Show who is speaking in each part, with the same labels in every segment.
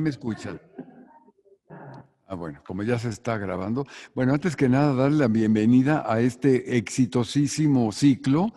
Speaker 1: me escuchan? Bueno, como ya se está grabando. Bueno, antes que nada, darle la bienvenida a este exitosísimo ciclo.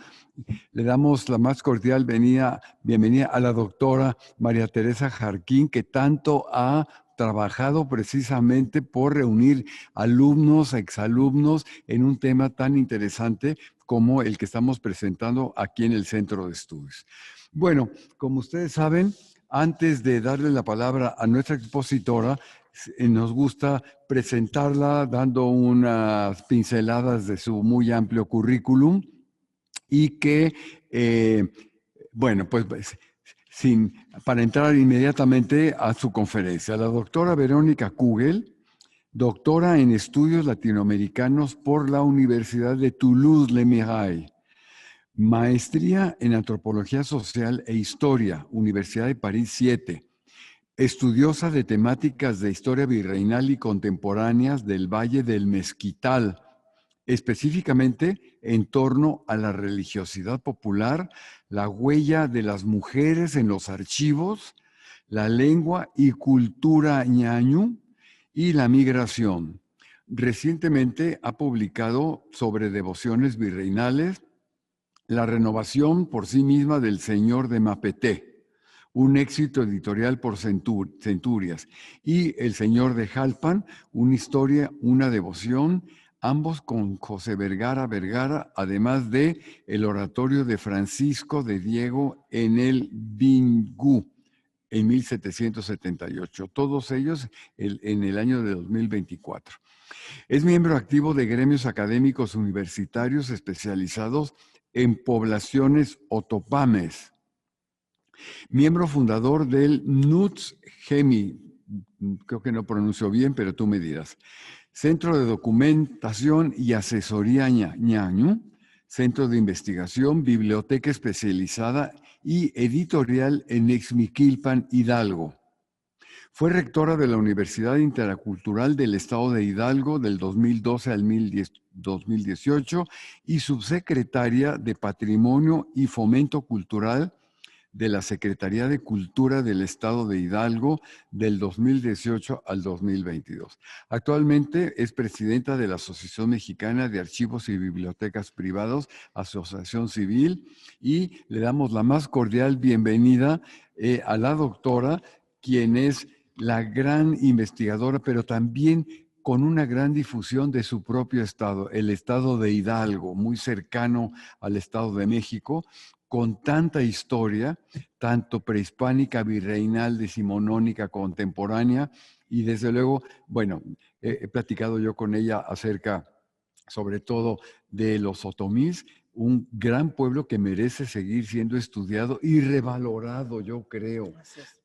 Speaker 1: Le damos la más cordial bienvenida a la doctora María Teresa Jarquín, que tanto ha trabajado precisamente por reunir alumnos, exalumnos en un tema tan interesante como el que estamos presentando aquí en el Centro de Estudios. Bueno, como ustedes saben, antes de darle la palabra a nuestra expositora, nos gusta presentarla dando unas pinceladas de su muy amplio currículum y que, bueno, pues para entrar inmediatamente a su conferencia, la doctora Verónica Kugel, doctora en estudios latinoamericanos por la Universidad de Toulouse-Le Mirail, maestría en antropología social e historia, Universidad de París 7, estudiosa de temáticas de historia virreinal y contemporáneas del Valle del Mezquital, específicamente en torno a la religiosidad popular, la huella de las mujeres en los archivos, la lengua y cultura ñañú y la migración. Recientemente ha publicado sobre devociones virreinales La renovación por sí misma del Señor de Mapeté, un éxito editorial por centurias, y El Señor de Jalpan, una historia, una devoción, ambos con José Vergara, además de El oratorio de Francisco de Diego en el Bingú, en 1778. Todos ellos en el año de 2024. Es miembro activo de gremios académicos universitarios especializados en poblaciones otopames. Miembro fundador del NUTS-GEMI, creo que no pronuncio bien, pero tú me dirás. Centro de Documentación y Asesoría ñañú, Centro de Investigación, Biblioteca Especializada y Editorial en Ixmiquilpan, Hidalgo. Fue rectora de la Universidad Intercultural del Estado de Hidalgo del 2012 al 2018 y subsecretaria de Patrimonio y Fomento Cultural de la Secretaría de Cultura del Estado de Hidalgo del 2018 al 2022. Actualmente es presidenta de la Asociación Mexicana de Archivos y Bibliotecas Privados, Asociación Civil, y le damos la más cordial bienvenida a la doctora, quien es la gran investigadora, pero también con una gran difusión de su propio estado, el estado de Hidalgo, muy cercano al Estado de México, con tanta historia, tanto prehispánica, virreinal, decimonónica, contemporánea, y desde luego, bueno, he platicado yo con ella acerca, sobre todo, de los otomís, un gran pueblo que merece seguir siendo estudiado y revalorado, yo creo.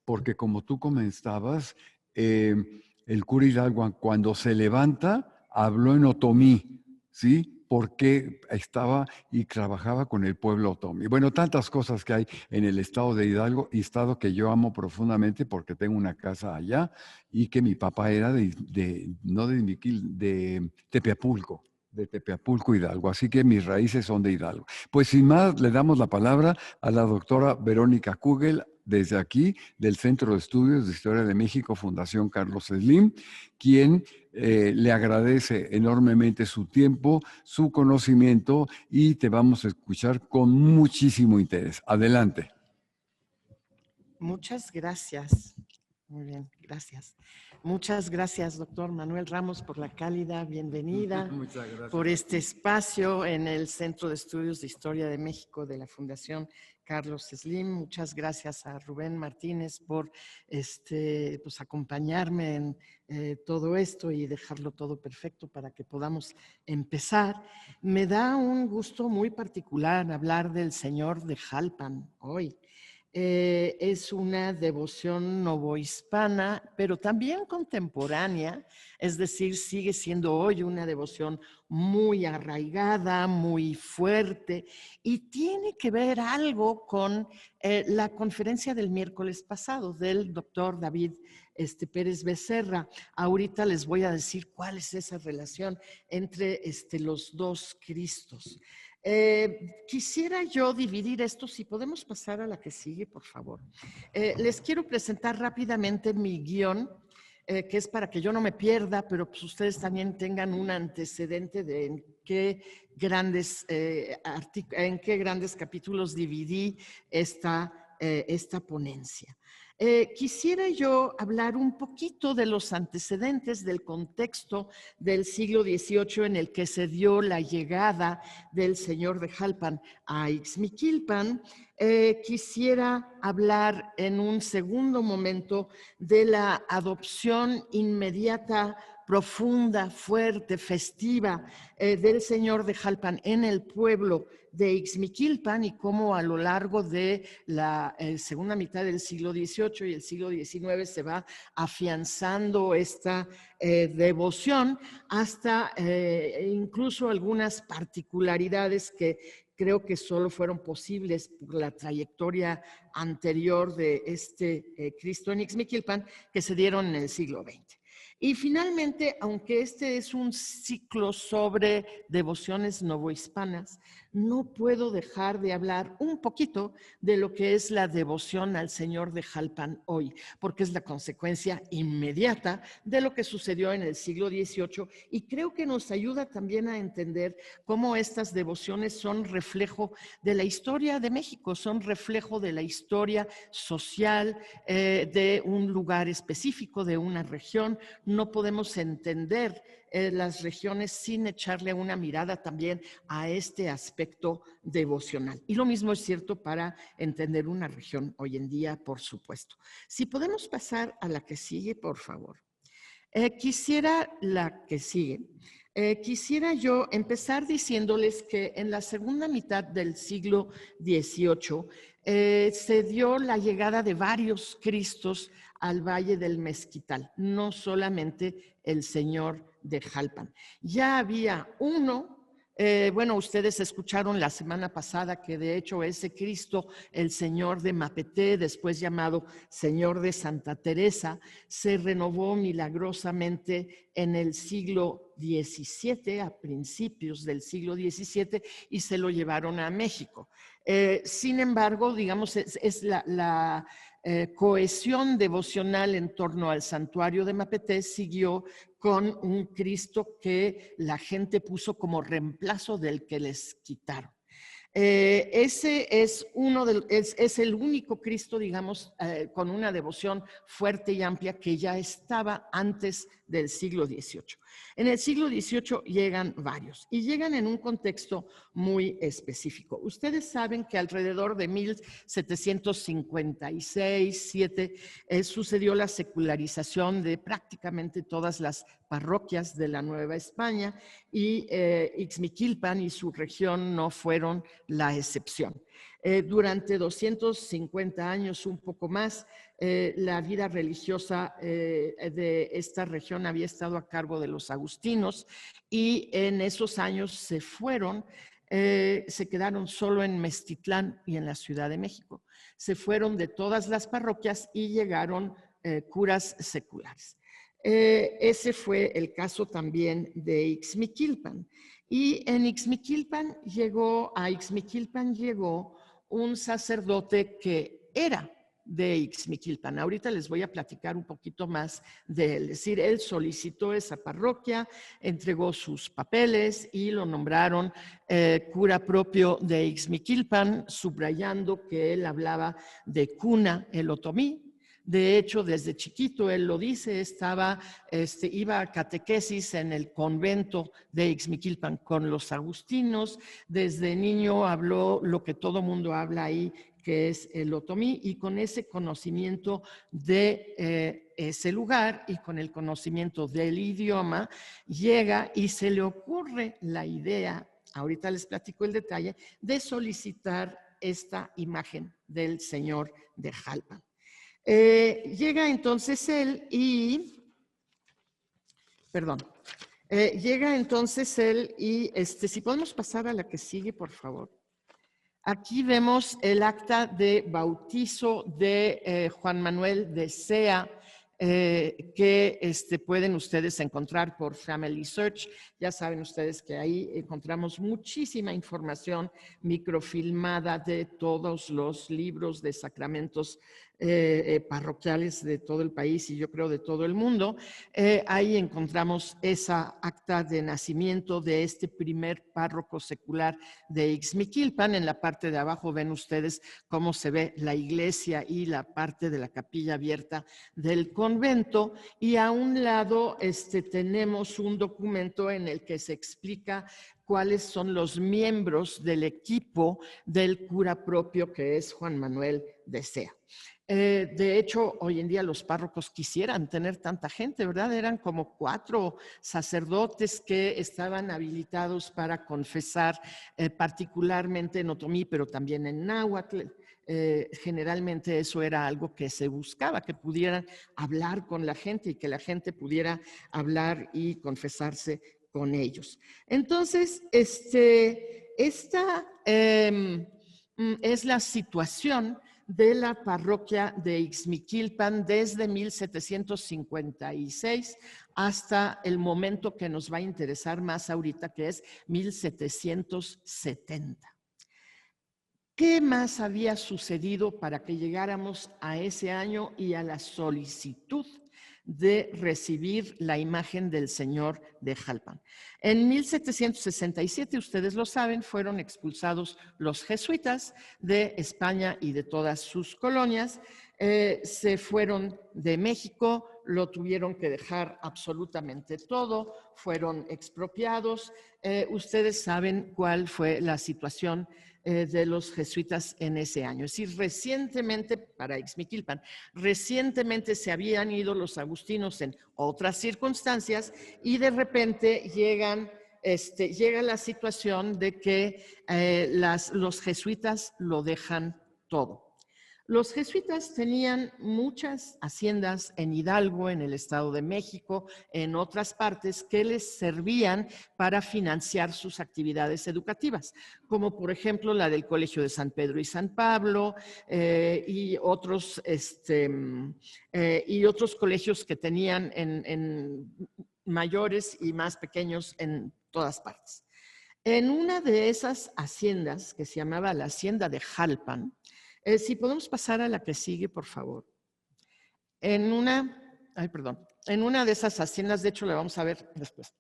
Speaker 1: Porque como tú comentabas, el cura Hidalgo, cuando se levanta, habló en otomí, ¿sí? Porque estaba y trabajaba con el pueblo otomí. Bueno, tantas cosas que hay en el estado de Hidalgo, estado que yo amo profundamente porque tengo una casa allá y que mi papá era no de Miquil, de Tepeapulco, Hidalgo. Así que mis raíces son de Hidalgo. Pues sin más, le damos la palabra a la doctora Verónica Kugel, desde aquí, del Centro de Estudios de Historia de México, Fundación Carlos Slim, quien le agradece enormemente su tiempo, su conocimiento, y te vamos a escuchar con muchísimo interés. Adelante.
Speaker 2: Muchas gracias. Muy bien, gracias. Muchas gracias, doctor Manuel Ramos, por la cálida bienvenida.
Speaker 1: Muchas gracias.
Speaker 2: Por este espacio en el Centro de Estudios de Historia de México de la Fundación Carlos Slim. Muchas gracias a Rubén Martínez por pues, acompañarme en todo esto y dejarlo todo perfecto para que podamos empezar. Me da un gusto muy particular hablar del Señor de Jalpan hoy. Es una devoción novohispana, pero también contemporánea, es decir, sigue siendo hoy una devoción muy arraigada, muy fuerte, y tiene que ver algo con la conferencia del miércoles pasado del doctor David Pérez Becerra. Ahorita les voy a decir cuál es esa relación entre los dos Cristos. Quisiera yo dividir esto, si podemos pasar a la que sigue, por favor. Les quiero presentar rápidamente mi guión, que es para que yo no me pierda, pero pues ustedes también tengan un antecedente de en qué grandes capítulos dividí esta ponencia. Quisiera yo hablar un poquito de los antecedentes del contexto del siglo XVIII en el que se dio la llegada del señor de Jalpan a Ixmiquilpan. Quisiera hablar en un segundo momento de la adopción inmediata, profunda, fuerte, festiva del señor de Jalpan en el pueblo de Ixmiquilpan y cómo a lo largo de la segunda mitad del siglo XVIII y el siglo XIX se va afianzando esta devoción hasta incluso algunas particularidades que creo que solo fueron posibles por la trayectoria anterior de este Cristo en Ixmiquilpan que se dieron en el siglo XX. Y finalmente, aunque este es un ciclo sobre devociones novohispanas, no puedo dejar de hablar un poquito de lo que es la devoción al Señor de Jalpan hoy, porque es la consecuencia inmediata de lo que sucedió en el siglo XVIII y creo que nos ayuda también a entender cómo estas devociones son reflejo de la historia de México, son reflejo de la historia social de un lugar específico, de una región. No podemos entender las regiones sin echarle una mirada también a este aspecto devocional. Y lo mismo es cierto para entender una región hoy en día, por supuesto. Si podemos pasar a la que sigue, por favor. Quisiera yo empezar diciéndoles que en la segunda mitad del siglo XVIII se dio la llegada de varios Cristos al Valle del Mezquital, no solamente el Señor de Jalpan. Ya había uno, bueno, ustedes escucharon la semana pasada que de hecho ese Cristo, el Señor de Mapeté, después llamado Señor de Santa Teresa, se renovó milagrosamente en el siglo XVII, a principios del siglo XVII, y se lo llevaron a México. Sin embargo, digamos, es la cohesión devocional en torno al santuario de Mapeté siguió con un Cristo que la gente puso como reemplazo del que les quitaron. Ese es el único Cristo, digamos, con una devoción fuerte y amplia que ya estaba antes del siglo XVIII. En el siglo XVIII llegan varios y llegan en un contexto muy específico. Ustedes saben que alrededor de 1756-7 sucedió la secularización de prácticamente todas las parroquias de la Nueva España y Ixmiquilpan y su región no fueron la excepción. Durante 250 años, un poco más, la vida religiosa de esta región había estado a cargo de los agustinos y en esos años se quedaron solo en Meztitlán y en la Ciudad de México. Se fueron de todas las parroquias y llegaron curas seculares. Ese fue el caso también de Ixmiquilpan. Y en Ixmiquilpan llegó un sacerdote que era de Ixmiquilpan. Ahorita les voy a platicar un poquito más de él. Es decir, él solicitó esa parroquia, entregó sus papeles y lo nombraron cura propio de Ixmiquilpan, subrayando que él hablaba de cuna el otomí. De hecho, desde chiquito, él lo dice, iba a catequesis en el convento de Ixmiquilpan con los agustinos. Desde niño habló lo que todo mundo habla ahí, que es el otomí, y con ese conocimiento de ese lugar y con el conocimiento del idioma, llega y se le ocurre la idea, ahorita les platico el detalle, de solicitar esta imagen del Señor de Jalpan. Llega entonces él y si podemos pasar a la que sigue, por favor. Aquí vemos el acta de bautizo de Juan Manuel de Zea, que pueden ustedes encontrar por Family Search. Ya saben ustedes que ahí encontramos muchísima información microfilmada de todos los libros de sacramentos parroquiales de todo el país y yo creo de todo el mundo. Ahí encontramos esa acta de nacimiento de este primer párroco secular de Ixmiquilpan. En la parte de abajo ven ustedes cómo se ve la iglesia y la parte de la capilla abierta del convento, y a un lado tenemos un documento en el que se explica cuáles son los miembros del equipo del cura propio, que es Juan Manuel de Sea. De hecho, hoy en día los párrocos quisieran tener tanta gente, ¿verdad? Eran como 4 sacerdotes que estaban habilitados para confesar, particularmente en otomí, pero también en náhuatl. Generalmente eso era algo que se buscaba, que pudieran hablar con la gente y que la gente pudiera hablar y confesarse con ellos. Entonces, esta es la situación de la parroquia de Ixmiquilpan desde 1756 hasta el momento que nos va a interesar más ahorita, que es 1770. ¿Qué más había sucedido para que llegáramos a ese año y a la solicitud de recibir la imagen del Señor de Jalpan? En 1767, ustedes lo saben, fueron expulsados los jesuitas de España y de todas sus colonias. Se fueron de México, lo tuvieron que dejar absolutamente todo, fueron expropiados. Ustedes saben cuál fue la situación de los jesuitas en ese año. Es decir, recientemente, para Ixmiquilpan, recientemente se habían ido los agustinos en otras circunstancias y de repente llega la situación de que los jesuitas lo dejan todo. Los jesuitas tenían muchas haciendas en Hidalgo, en el Estado de México, en otras partes que les servían para financiar sus actividades educativas, como por ejemplo la del Colegio de San Pedro y San Pablo y otros colegios que tenían en mayores y más pequeños en todas partes. En una de esas haciendas, que se llamaba la Hacienda de Jalpan, si podemos pasar a la que sigue, por favor. En una de esas haciendas, de hecho la vamos a ver después,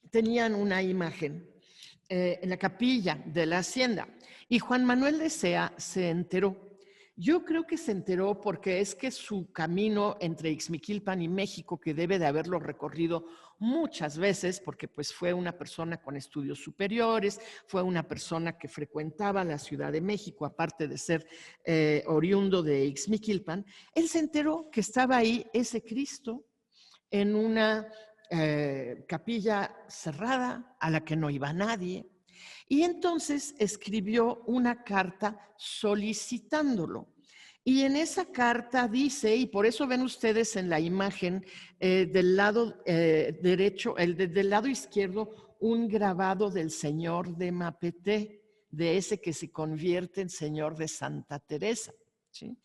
Speaker 2: tenían una imagen en la capilla de la hacienda y Juan Manuel de Sea se enteró. Yo creo que se enteró porque es que su camino entre Ixmiquilpan y México, que debe de haberlo recorrido muchas veces, porque pues fue una persona con estudios superiores, fue una persona que frecuentaba la Ciudad de México, aparte de ser oriundo de Ixmiquilpan, él se enteró que estaba ahí ese Cristo en una capilla cerrada a la que no iba nadie. Y entonces escribió una carta solicitándolo. Y en esa carta dice, y por eso ven ustedes en la imagen del lado derecho, del lado izquierdo, un grabado del Señor de Mapete, de ese que se convierte en Señor de Santa Teresa, ¿sí?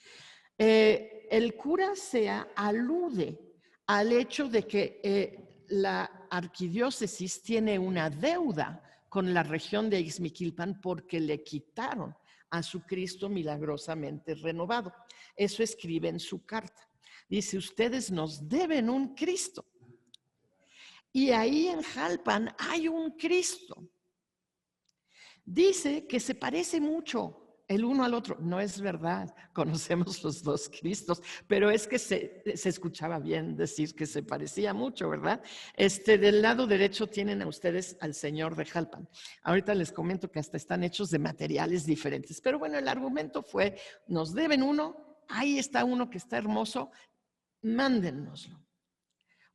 Speaker 2: El cura Sea alude al hecho de que la arquidiócesis tiene una deuda con la región de Ixmiquilpan porque le quitaron a su Cristo milagrosamente renovado. Eso escribe en su carta. Dice, ustedes nos deben un Cristo. Y ahí en Jalpan hay un Cristo. Dice que se parece mucho el uno al otro. No es verdad, conocemos los dos Cristos, pero es que se escuchaba bien decir que se parecía mucho, ¿verdad? Del lado derecho tienen a ustedes al Señor de Jalpan. Ahorita les comento que hasta están hechos de materiales diferentes, pero bueno, el argumento fue, nos deben uno, ahí está uno que está hermoso, mándennoslo.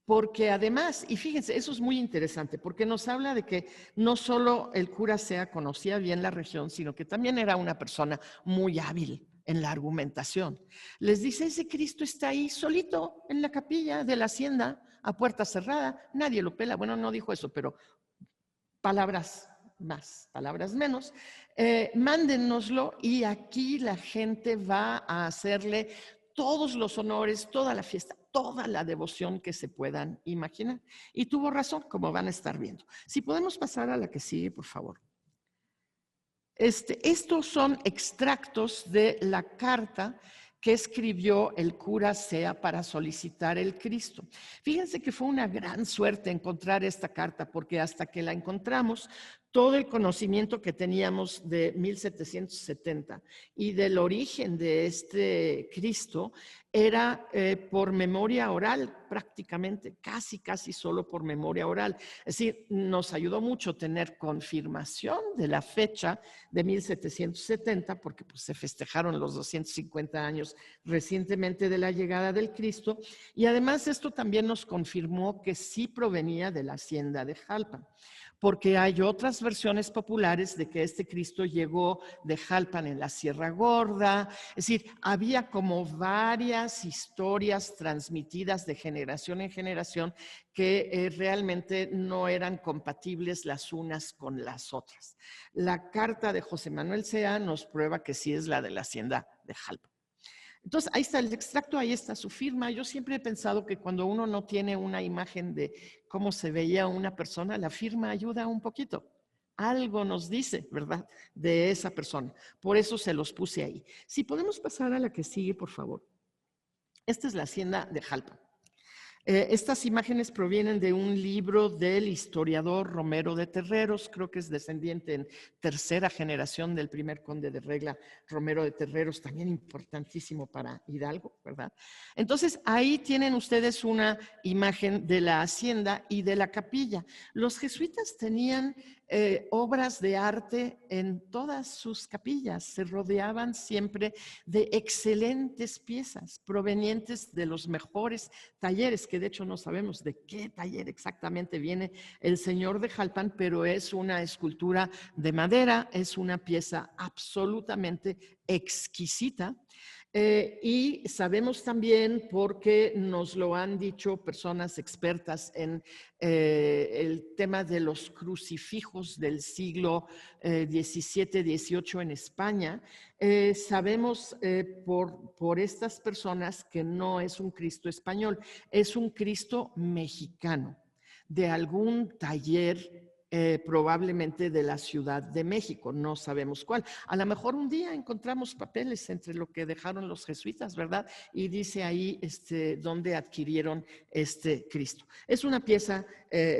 Speaker 2: Porque además, y fíjense, eso es muy interesante, porque nos habla de que no solo el cura Sea conocía bien la región, sino que también era una persona muy hábil en la argumentación. Les dice, ese Cristo está ahí solito en la capilla de la hacienda, a puerta cerrada, nadie lo pela. Bueno, no dijo eso, pero palabras más, palabras menos. Mándennoslo y aquí la gente va a hacerle todos los honores, toda la fiesta, toda la devoción que se puedan imaginar. Y tuvo razón, como van a estar viendo. Si podemos pasar a la que sigue, por favor. Estos son extractos de la carta que escribió el cura Sea para solicitar el Cristo. Fíjense que fue una gran suerte encontrar esta carta, porque hasta que la encontramos, todo el conocimiento que teníamos de 1770 y del origen de este Cristo era por memoria oral, prácticamente, casi solo por memoria oral. Es decir, nos ayudó mucho tener confirmación de la fecha de 1770, porque pues, se festejaron los 250 años recientemente de la llegada del Cristo, y además esto también nos confirmó que sí provenía de la hacienda de Jalpan, porque hay otras versiones populares de que este Cristo llegó de Jalpan en la Sierra Gorda. Es decir, había como varias historias transmitidas de generación en generación que realmente no eran compatibles las unas con las otras. La carta de José Manuel Sea nos prueba que sí es la de la hacienda de Jalpan. Entonces, ahí está el extracto, ahí está su firma. Yo siempre he pensado que cuando uno no tiene una imagen de cómo se veía una persona, la firma ayuda un poquito. Algo nos dice, ¿verdad?, de esa persona. Por eso se los puse ahí. Si podemos pasar a la que sigue, por favor. Esta es la hacienda de Jalpan. Estas imágenes provienen de un libro del historiador Romero de Terreros, creo que es descendiente en tercera generación del primer conde de Regla, Romero de Terreros, también importantísimo para Hidalgo, ¿verdad? Entonces, ahí tienen ustedes una imagen de la hacienda y de la capilla. Los jesuitas tenían obras de arte en todas sus capillas, se rodeaban siempre de excelentes piezas provenientes de los mejores talleres, que de hecho no sabemos de qué taller exactamente viene el señor de Jalpan, pero es una escultura de madera, es una pieza absolutamente exquisita. Y sabemos también, porque nos lo han dicho personas expertas en el tema de los crucifijos del siglo XVII, XVIII en España, sabemos por estas personas que no es un Cristo español, es un Cristo mexicano, de algún taller probablemente de la Ciudad de México, no sabemos cuál. A lo mejor un día encontramos papeles entre lo que dejaron los jesuitas, ¿verdad? Y dice ahí dónde adquirieron este Cristo. Es una pieza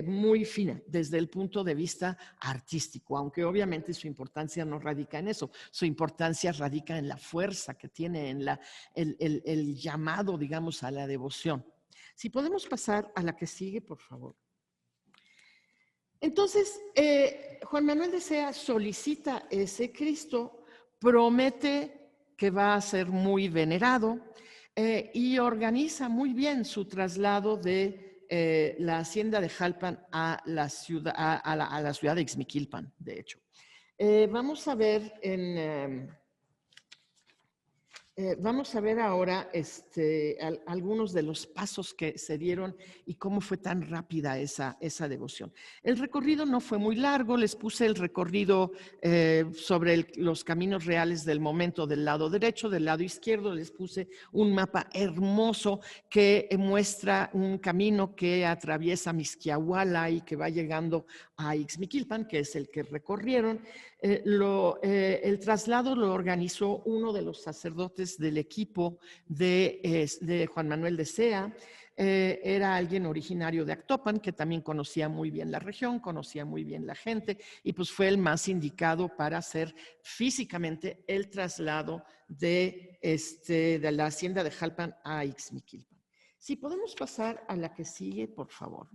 Speaker 2: muy fina desde el punto de vista artístico, aunque obviamente su importancia no radica en eso, su importancia radica en la fuerza que tiene, en el llamado, digamos, a la devoción. Si podemos pasar a la que sigue, por favor. Entonces, Juan Manuel de Sea solicita ese Cristo, promete que va a ser muy venerado y organiza muy bien su traslado de la hacienda de Jalpan a la ciudad, a la ciudad de Ixmiquilpan, de hecho. Vamos a ver vamos a ver ahora algunos de los pasos que se dieron y cómo fue tan rápida esa devoción. El recorrido no fue muy largo, les puse el recorrido sobre los caminos reales del momento del lado derecho, del lado izquierdo les puse un mapa hermoso que muestra un camino que atraviesa Mixquiahuala y que va llegando a Ixmiquilpan, que es el que recorrieron. El traslado lo organizó uno de los sacerdotes del equipo de Juan Manuel de Sea. Era alguien originario de Actopan que también conocía muy bien la región, conocía muy bien la gente y pues fue el más indicado para hacer físicamente el traslado de la hacienda de Jalpan a Ixmiquilpan. Si podemos pasar a la que sigue, por favor.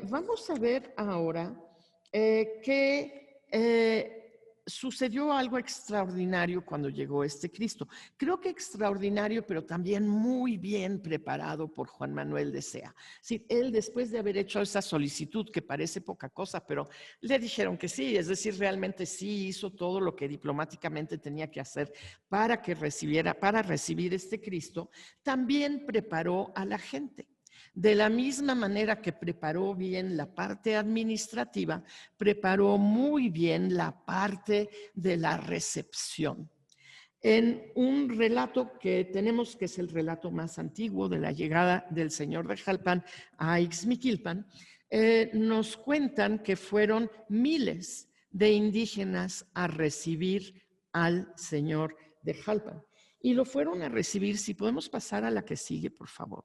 Speaker 2: Vamos a ver ahora que sucedió algo extraordinario cuando llegó este Cristo. Creo que extraordinario, pero también muy bien preparado por Juan Manuel de Sea. Sí, él, después de haber hecho esa solicitud, que parece poca cosa, pero le dijeron que sí, es decir, realmente sí hizo todo lo que diplomáticamente tenía que hacer para recibir este Cristo, también preparó a la gente. De la misma manera que preparó bien la parte administrativa, preparó muy bien la parte de la recepción. en un relato que tenemos, que es el relato más antiguo de la llegada del señor de Jalpan a Ixmiquilpan. Nos cuentan que fueron miles de indígenas a recibir al señor de Jalpan. Y lo fueron a recibir. Si podemos pasar a la que sigue, por favor.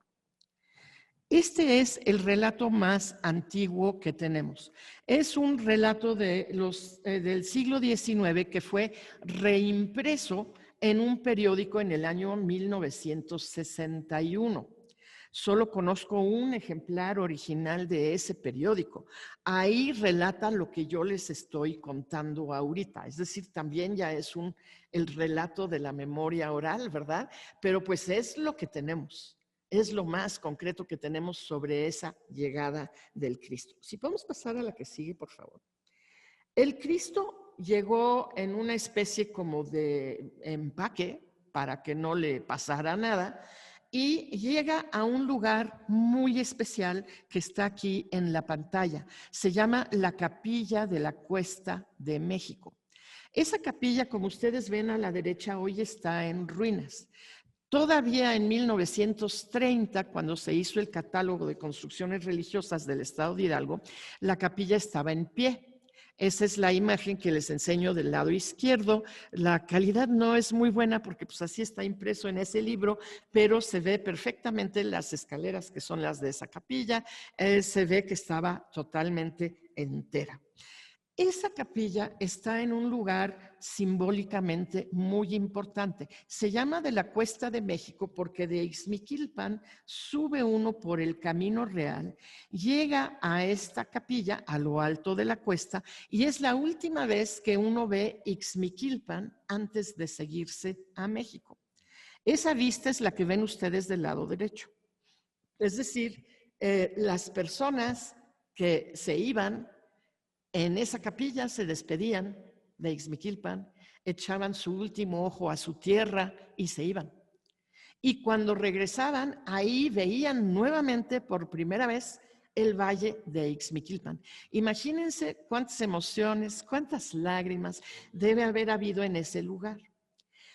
Speaker 2: Este es el relato más antiguo que tenemos. Es un relato del siglo XIX que fue reimpreso en un periódico en el año 1961. Solo conozco un ejemplar original de ese periódico. Ahí relata lo que yo les estoy contando ahorita. Es decir, también ya es el relato de la memoria oral, ¿verdad? Pero pues es lo que tenemos. Es lo más concreto que tenemos sobre esa llegada del Cristo. Si podemos pasar a la que sigue, por favor. El Cristo llegó en una especie como de empaque para que no le pasara nada y llega a un lugar muy especial que está aquí en la pantalla. Se llama la Capilla de la Cuesta de México. Esa capilla, como ustedes ven a la derecha, hoy está en ruinas. Todavía en 1930, cuando se hizo el catálogo de construcciones religiosas del estado de Hidalgo, la capilla estaba en pie. Esa es la imagen que les enseño del lado izquierdo. La calidad no es muy buena porque pues así está impreso en ese libro, pero se ve perfectamente las escaleras que son las de esa capilla. Se ve que estaba totalmente entera. Esa capilla está en un lugar simbólicamente muy importante. Se llama de la Cuesta de México porque de Ixmiquilpan sube uno por el Camino Real, llega a esta capilla a lo alto de la cuesta y es la última vez que uno ve Ixmiquilpan antes de seguirse a México. Esa vista es la que ven ustedes del lado derecho. Es decir, las personas que se iban en esa capilla se despedían de Ixmiquilpan, echaban su último ojo a su tierra y se iban. Y cuando regresaban, ahí veían nuevamente por primera vez el valle de Ixmiquilpan. Imagínense cuántas emociones, cuántas lágrimas debe haber habido en ese lugar.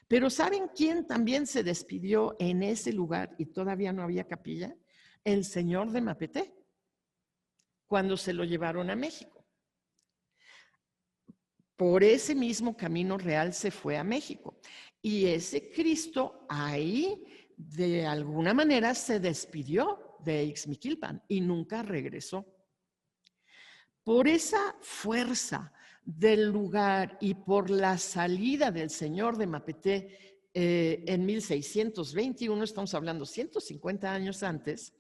Speaker 2: Pero ¿saben quién también se despidió en ese lugar y todavía no había capilla? El señor de Mapete, cuando se lo llevaron a México. Por ese mismo Camino Real se fue a México. Y ese Cristo ahí, de alguna manera, se despidió de Ixmiquilpan y nunca regresó. Por esa fuerza del lugar y por la salida del señor de Mapete en 1621, estamos hablando 150 años antes,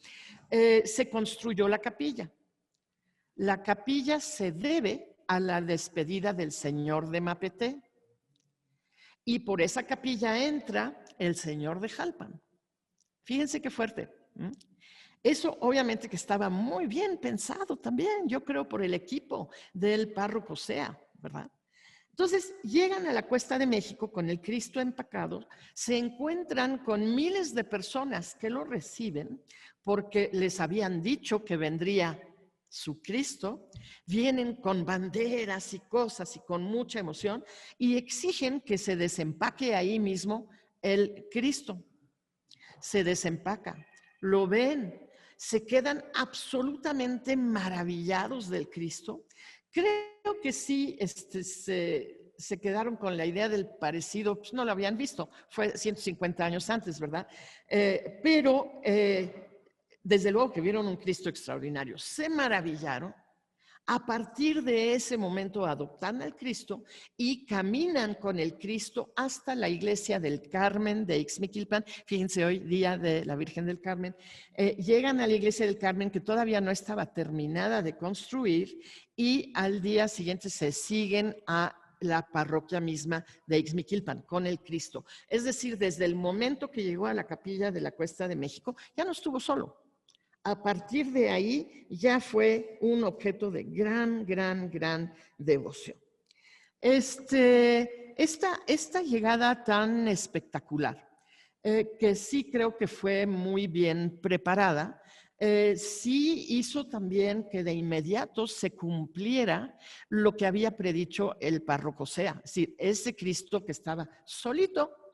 Speaker 2: se construyó la capilla. La capilla se debe a la despedida del señor de Mapete. Y por esa capilla entra el señor de Jalpan. Fíjense qué fuerte. Eso obviamente que estaba muy bien pensado también, yo creo, por el equipo del párroco Sea, ¿verdad? Entonces llegan a la Cuesta de México con el Cristo empacado, se encuentran con miles de personas que lo reciben porque les habían dicho que vendría su Cristo, vienen con banderas y cosas y con mucha emoción y exigen que se desempaque ahí mismo el Cristo. Se desempaca, lo ven, se quedan absolutamente maravillados del Cristo. Creo que sí se quedaron con la idea del parecido, pues no lo habían visto, fue 150 años antes, ¿verdad? Pero desde luego que vieron un Cristo extraordinario, se maravillaron. A partir de ese momento adoptan al Cristo y caminan con el Cristo hasta la iglesia del Carmen de Ixmiquilpan. Fíjense, hoy día de la Virgen del Carmen. Llegan a la iglesia del Carmen que todavía no estaba terminada de construir y al día siguiente se siguen a la parroquia misma de Ixmiquilpan con el Cristo. Es decir, desde el momento que llegó a la capilla de la Cuesta de México, ya no estuvo solo. A partir de ahí ya fue un objeto de gran devoción. Esta llegada tan espectacular, que sí creo que fue muy bien preparada, sí hizo también que de inmediato se cumpliera lo que había predicho el párroco Sea. Es decir, ese Cristo que estaba solito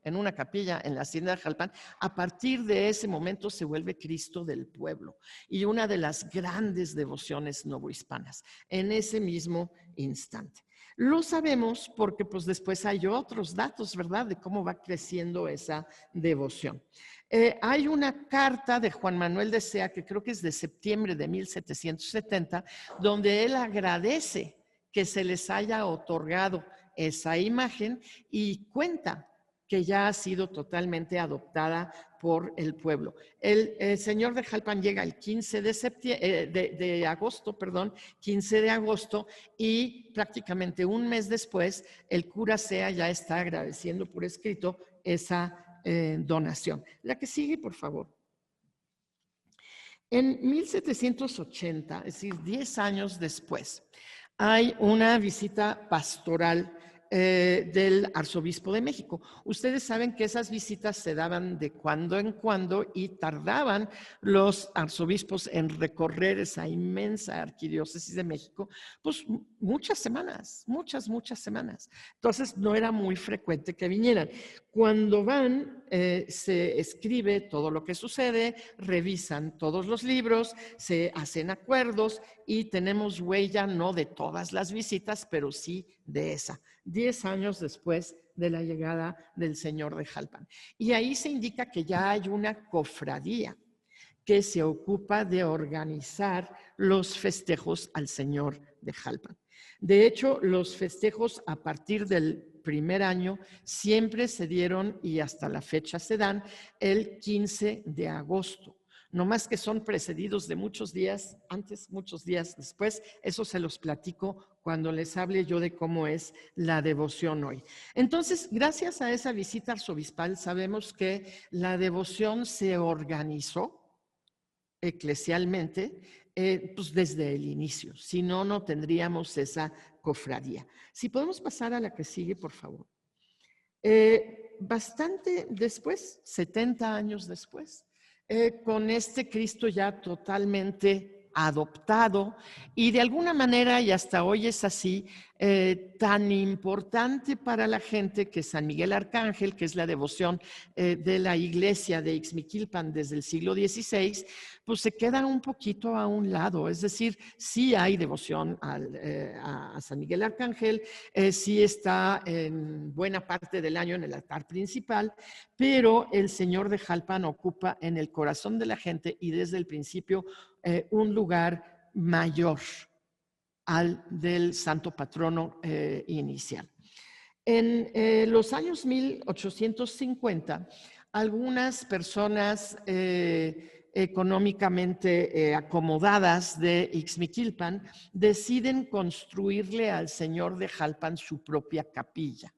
Speaker 2: en una capilla en la hacienda de Jalpan, a partir de ese momento se vuelve Cristo del pueblo y una de las grandes devociones novohispanas en ese mismo instante. Lo sabemos porque pues después hay otros datos, ¿verdad?, de cómo va creciendo esa devoción. Hay una carta de Juan Manuel de Sea, que creo que es de septiembre de 1770, donde él agradece que se les haya otorgado esa imagen y cuenta que ya ha sido totalmente adoptada por el pueblo. El señor de Jalpan llega el 15 de agosto, 15 de agosto, y prácticamente un mes después el cura Sea ya está agradeciendo por escrito esa donación. La que sigue, por favor. En 1780, es decir, 10 años después, hay una visita pastoral del arzobispo de México. Ustedes saben que esas visitas se daban de cuando en cuando y tardaban los arzobispos en recorrer esa inmensa arquidiócesis de México, pues muchas semanas. Entonces no era muy frecuente que vinieran. Cuando van, se escribe todo lo que sucede, revisan todos los libros, se hacen acuerdos y tenemos huella no de todas las visitas, pero sí de esa, 10 años después de la llegada del señor de Jalpan. Y ahí se indica que ya hay una cofradía que se ocupa de organizar los festejos al señor de Jalpan. De hecho, los festejos a partir del primer año siempre se dieron y hasta la fecha se dan el 15 de agosto. No más que son precedidos de muchos días antes, muchos días después. Eso se los platico cuando les hable yo de cómo es la devoción hoy. Entonces, gracias a esa visita arzobispal, sabemos que la devoción se organizó eclesialmente pues desde el inicio. Si no, no tendríamos esa cofradía. Si podemos pasar a la que sigue, por favor. Bastante después, 70 años después, con este Cristo ya totalmente adoptado y de alguna manera, y hasta hoy es así, tan importante para la gente que San Miguel Arcángel, que es la devoción de la iglesia de Ixmiquilpan desde el siglo XVI, pues se queda un poquito a un lado. Es decir, sí hay devoción a San Miguel Arcángel, sí está en buena parte del año en el altar principal, pero el Señor de Jalpan ocupa en el corazón de la gente y desde el principio un lugar mayor al del santo patrono inicial. En los años 1850, algunas personas económicamente acomodadas de Ixmiquilpan deciden construirle al señor de Jalpan su propia capilla.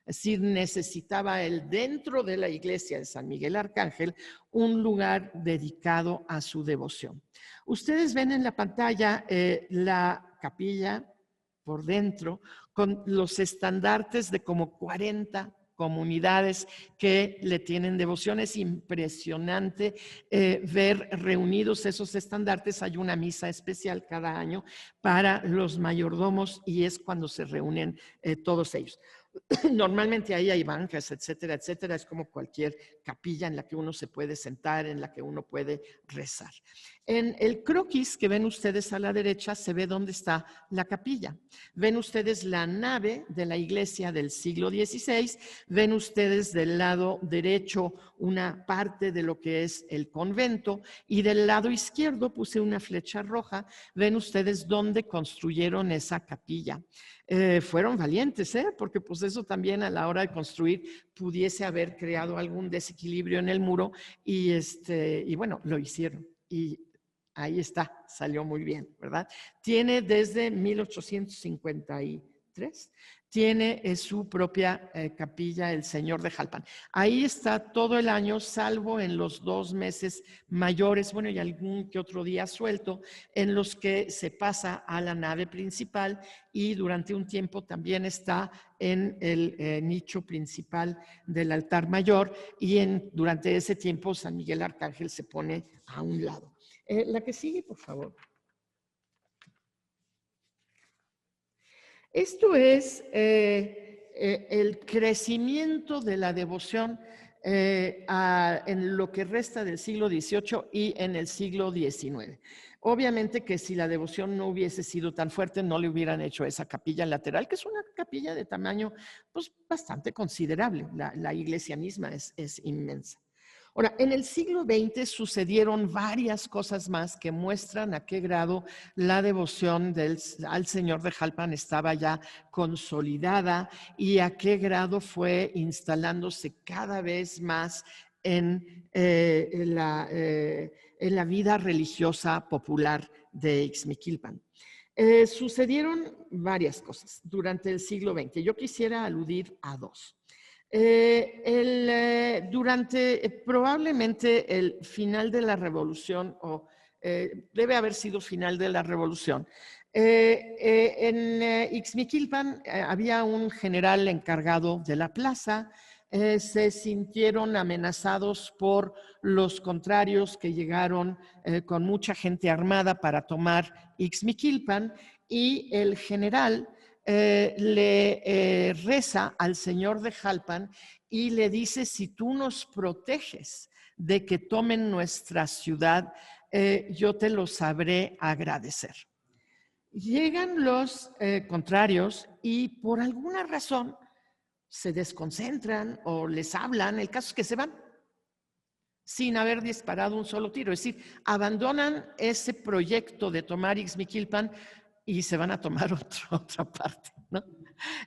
Speaker 2: Es decir, necesitaba él dentro de la iglesia de San Miguel Arcángel un lugar dedicado a su devoción. Ustedes ven en la pantalla la capilla por dentro con los estandartes de como 40 comunidades que le tienen devoción. Es impresionante ver reunidos esos estandartes. Hay una misa especial cada año para los mayordomos y es cuando se reúnen todos ellos. Normalmente ahí hay bancas, etcétera, etcétera. Es como cualquier capilla en la que uno se puede sentar, en la que uno puede rezar. En el croquis que ven ustedes a la derecha se ve dónde está la capilla. Ven ustedes la nave de la iglesia del siglo XVI. Ven ustedes del lado derecho una parte de lo que es el convento y del lado izquierdo puse una flecha roja. Ven ustedes dónde construyeron esa capilla. Fueron valientes, porque pues eso también a la hora de construir pudiese haber creado algún desequilibrio en el muro y bueno, lo hicieron y ahí está, salió muy bien, ¿verdad? Tiene desde 1853 23, tiene su propia capilla, el Señor de Jalpan. Ahí está todo el año, salvo en los 2 meses mayores, bueno, y algún que otro día suelto, en los que se pasa a la nave principal y durante un tiempo también está en el nicho principal del altar mayor y durante ese tiempo San Miguel Arcángel se pone a un lado. La que sigue, por favor. Esto es el crecimiento de la devoción en lo que resta del siglo XVIII y en el siglo XIX. Obviamente que si la devoción no hubiese sido tan fuerte, no le hubieran hecho esa capilla lateral, que es una capilla de tamaño pues, bastante considerable. La iglesia misma es inmensa. Ahora, en el siglo XX sucedieron varias cosas más que muestran a qué grado la devoción al Señor de Jalpan estaba ya consolidada y a qué grado fue instalándose cada vez más en la vida religiosa popular de Ixmiquilpan. Sucedieron varias cosas durante el siglo XX. Yo quisiera aludir a 2. Durante probablemente el final de la revolución, o debe haber sido final de la revolución, en Ixmiquilpan había un general encargado de la plaza. Se sintieron amenazados por los contrarios que llegaron con mucha gente armada para tomar Ixmiquilpan, y el general le reza al Señor de Jalpan y le dice: si tú nos proteges de que tomen nuestra ciudad, yo te lo sabré agradecer. Llegan los contrarios y por alguna razón se desconcentran o les hablan. El caso es que se van sin haber disparado un solo tiro. Es decir, abandonan ese proyecto de tomar Ixmiquilpan y se van a tomar otra parte, ¿no?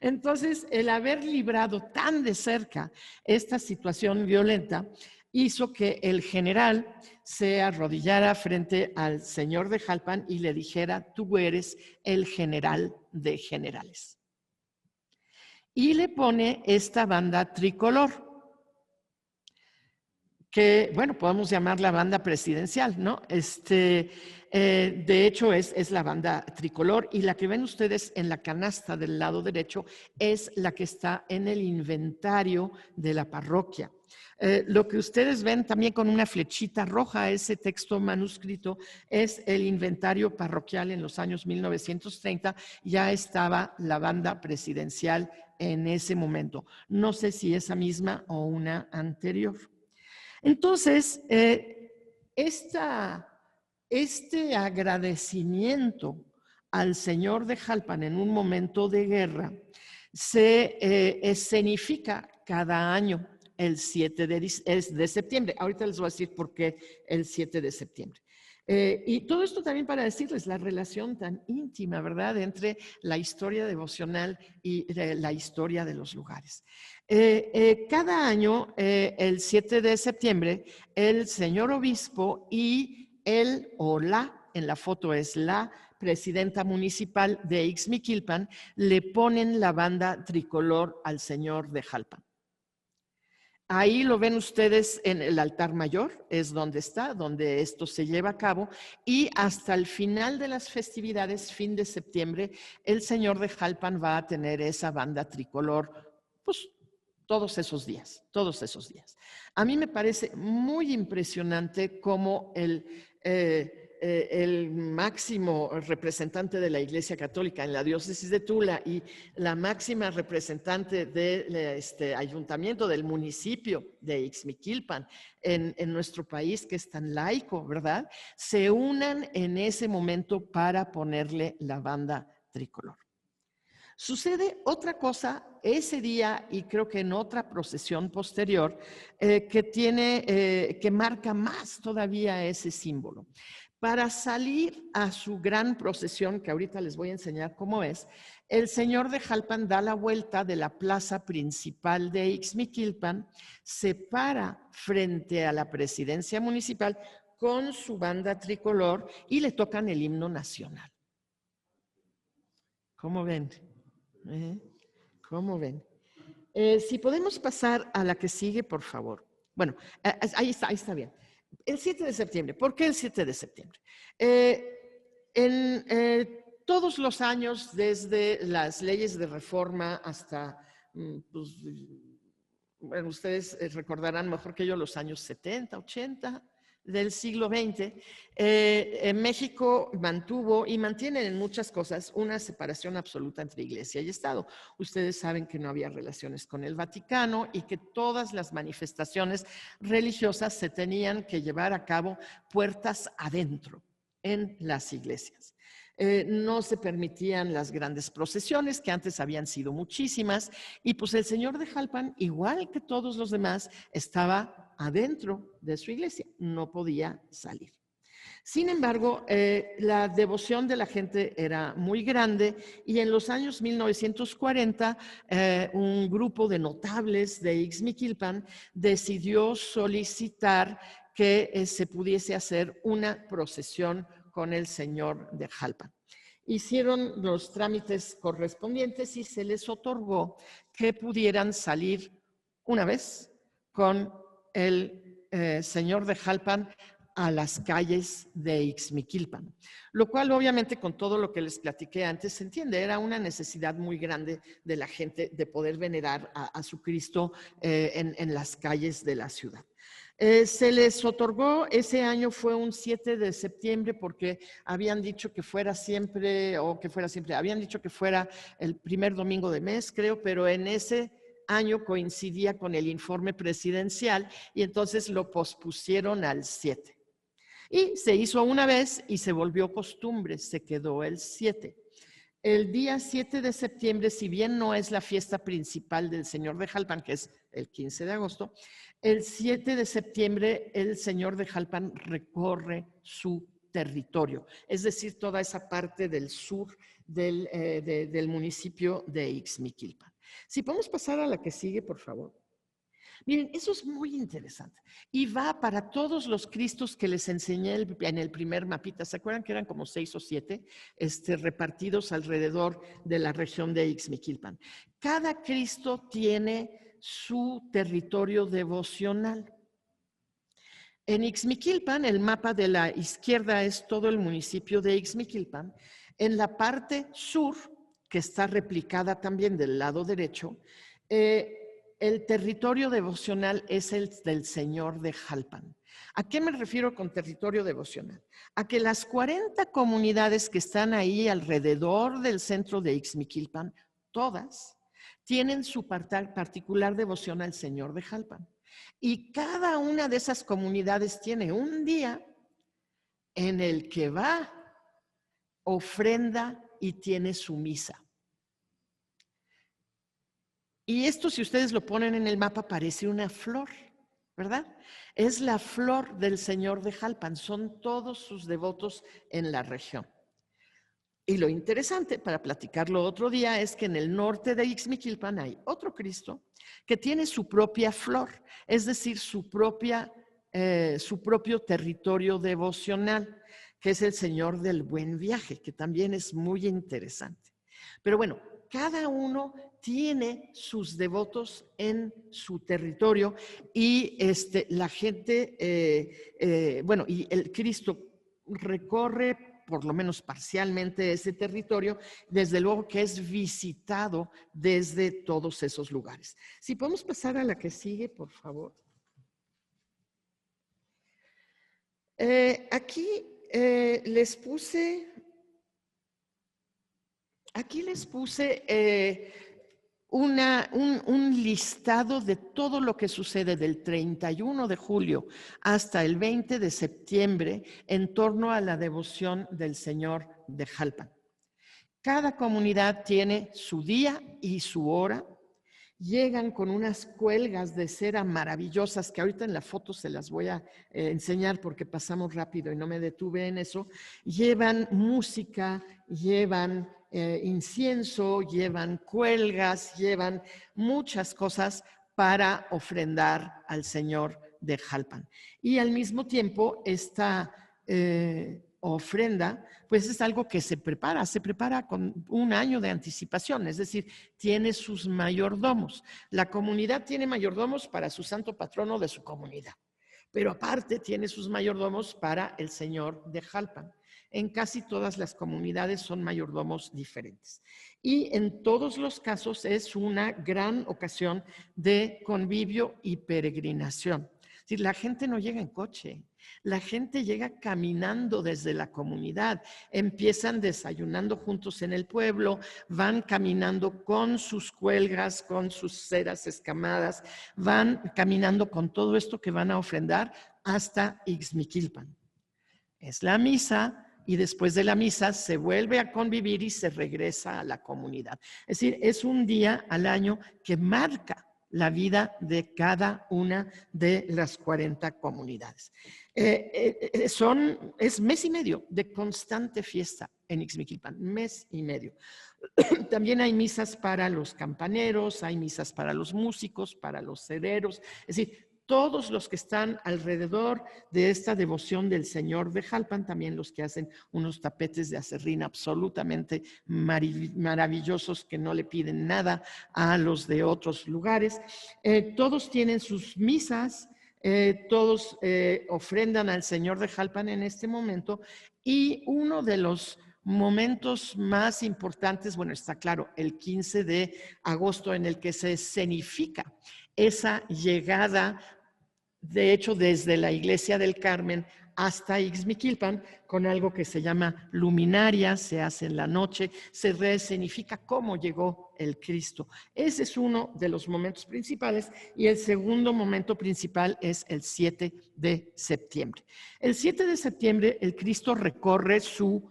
Speaker 2: Entonces, el haber librado tan de cerca esta situación violenta hizo que el general se arrodillara frente al señor de Jalpan y le dijera: tú eres el general de generales. Y le pone esta banda tricolor, que, bueno, podemos llamarla banda presidencial, ¿no? De hecho, es la banda tricolor, y la que ven ustedes en la canasta del lado derecho es la que está en el inventario de la parroquia. Lo que ustedes ven también con una flechita roja, ese texto manuscrito, es el inventario parroquial en los años 1930. Ya estaba la banda presidencial en ese momento. No sé si esa misma o una anterior. Entonces, este agradecimiento al Señor de Jalpan en un momento de guerra se escenifica cada año el 7 de septiembre. Ahorita les voy a decir por qué el 7 de septiembre. Y todo esto también para decirles la relación tan íntima, ¿verdad?, entre la historia devocional y la historia de los lugares. Cada año, el 7 de septiembre, el señor obispo y él o la, en la foto es la presidenta municipal de Ixmiquilpan, le ponen la banda tricolor al señor de Jalpan. Ahí lo ven ustedes en el altar mayor, es donde está, donde esto se lleva a cabo, y hasta el final de las festividades, fin de septiembre, el señor de Jalpan va a tener esa banda tricolor, pues todos esos días. A mí me parece muy impresionante cómo el máximo representante de la Iglesia Católica en la diócesis de Tula y la máxima representante del ayuntamiento, del municipio de Ixmiquilpan en nuestro país, que es tan laico, ¿verdad?, se unan en ese momento para ponerle la banda tricolor. Sucede otra cosa ese día, y creo que en otra procesión posterior, que marca más todavía ese símbolo. Para salir a su gran procesión, que ahorita les voy a enseñar cómo es, el señor de Jalpan da la vuelta de la plaza principal de Ixmiquilpan, se para frente a la presidencia municipal con su banda tricolor y le tocan el himno nacional. ¿Cómo ven? ¿Cómo ven? Si podemos pasar a la que sigue, por favor. Bueno, ahí está bien. El 7 de septiembre. ¿Por qué el 7 de septiembre? Todos los años, desde las leyes de reforma hasta, pues, bueno, ustedes recordarán mejor que yo los años 70, 80 del siglo XX, México mantuvo y mantiene en muchas cosas una separación absoluta entre Iglesia y Estado. Ustedes saben que no había relaciones con el Vaticano y que todas las manifestaciones religiosas se tenían que llevar a cabo puertas adentro en las iglesias. No se permitían las grandes procesiones, que antes habían sido muchísimas, y pues el señor de Jalpan, igual que todos los demás, estaba adentro de su iglesia, no podía salir. Sin embargo, la devoción de la gente era muy grande y en los años 1940 un grupo de notables de Ixmiquilpan decidió solicitar que se pudiese hacer una procesión con el señor de Jalpan. Hicieron los trámites correspondientes y se les otorgó que pudieran salir una vez con el señor de Jalpan a las calles de Ixmiquilpan, lo cual obviamente con todo lo que les platiqué antes se entiende, era una necesidad muy grande de la gente de poder venerar a su Cristo en las calles de la ciudad. Se les otorgó, ese año fue un 7 de septiembre porque habían dicho que fuera siempre, habían dicho que fuera el primer domingo de mes, creo, pero en ese año coincidía con el informe presidencial y entonces lo pospusieron al 7. Y se hizo una vez y se volvió costumbre, se quedó el 7. El día 7 de septiembre, si bien no es la fiesta principal del señor de Jalpan, que es el 15 de agosto, el 7 de septiembre el señor de Jalpan recorre su territorio, es decir, toda esa parte del sur del municipio de Ixmiquilpan. Si podemos pasar a la que sigue, por favor. Miren, eso es muy interesante y va para todos los Cristos que les enseñé en el primer mapita. ¿Se acuerdan que eran como 6 o 7 repartidos alrededor de la región de Ixmiquilpan? Cada Cristo tiene su territorio devocional. En Ixmiquilpan, el mapa de la izquierda es todo el municipio de Ixmiquilpan. En la parte sur, que está replicada también del lado derecho, el territorio devocional es el del señor de Jalpan. ¿A qué me refiero con territorio devocional? A que las 40 comunidades que están ahí alrededor del centro de Ixmiquilpan, todas tienen su particular devoción al señor de Jalpan. Y cada una de esas comunidades tiene un día en el que va, ofrenda y tiene su misa. Y esto, si ustedes lo ponen en el mapa, parece una flor, ¿verdad? Es la flor del señor de Jalpan, son todos sus devotos en la región. Y lo interesante, para platicarlo otro día, es que en el norte de Ixmiquilpan hay otro Cristo que tiene su propia flor, es decir, su propio territorio devocional, que es el Señor del Buen Viaje, que también es muy interesante. Pero bueno, cada uno tiene sus devotos en su territorio y la gente, y el Cristo recorre por lo menos parcialmente ese territorio, desde luego que es visitado desde todos esos lugares. Si podemos pasar a la que sigue, por favor. Aquí les puse un listado de todo lo que sucede del 31 de julio hasta el 20 de septiembre en torno a la devoción del Señor de Jalpan. Cada comunidad tiene su día y su hora. Llegan con unas cuelgas de cera maravillosas que ahorita en la foto se las voy a enseñar porque pasamos rápido y no me detuve en eso. Llevan música, llevan incienso, llevan cuelgas, llevan muchas cosas para ofrendar al Señor de Jalpan. Y al mismo tiempo esta ofrenda, pues es algo que se prepara con un año de anticipación, es decir, tiene sus mayordomos. La comunidad tiene mayordomos para su santo patrono de su comunidad, pero aparte tiene sus mayordomos para el señor de Jalpan. En casi todas las comunidades son mayordomos diferentes. Y en todos los casos es una gran ocasión de convivio y peregrinación. Es decir, la gente no llega en coche. La gente llega caminando desde la comunidad, empiezan desayunando juntos en el pueblo, van caminando con sus cuelgas, con sus ceras escamadas, van caminando con todo esto que van a ofrendar hasta Ixmiquilpan. Es la misa y después de la misa se vuelve a convivir y se regresa a la comunidad. Es decir, es un día al año que marca la vida de cada una de las 40 comunidades. Es mes y medio de constante fiesta en Ixmiquilpan, mes y medio. También hay misas para los campaneros, hay misas para los músicos, para los cereros, es decir, todos los que están alrededor de esta devoción del Señor de Jalpan, también los que hacen unos tapetes de acerrín absolutamente maravillosos que no le piden nada a los de otros lugares. Todos tienen sus misas, todos ofrendan al Señor de Jalpan en este momento, y uno de los momentos más importantes, bueno, está claro, el 15 de agosto en el que se escenifica esa llegada, de hecho, desde la Iglesia del Carmen hasta Ixmiquilpan, con algo que se llama luminaria, se hace en la noche, se reescenifica cómo llegó el Cristo. Ese es uno de los momentos principales, y el segundo momento principal es el 7 de septiembre. El 7 de septiembre el Cristo recorre su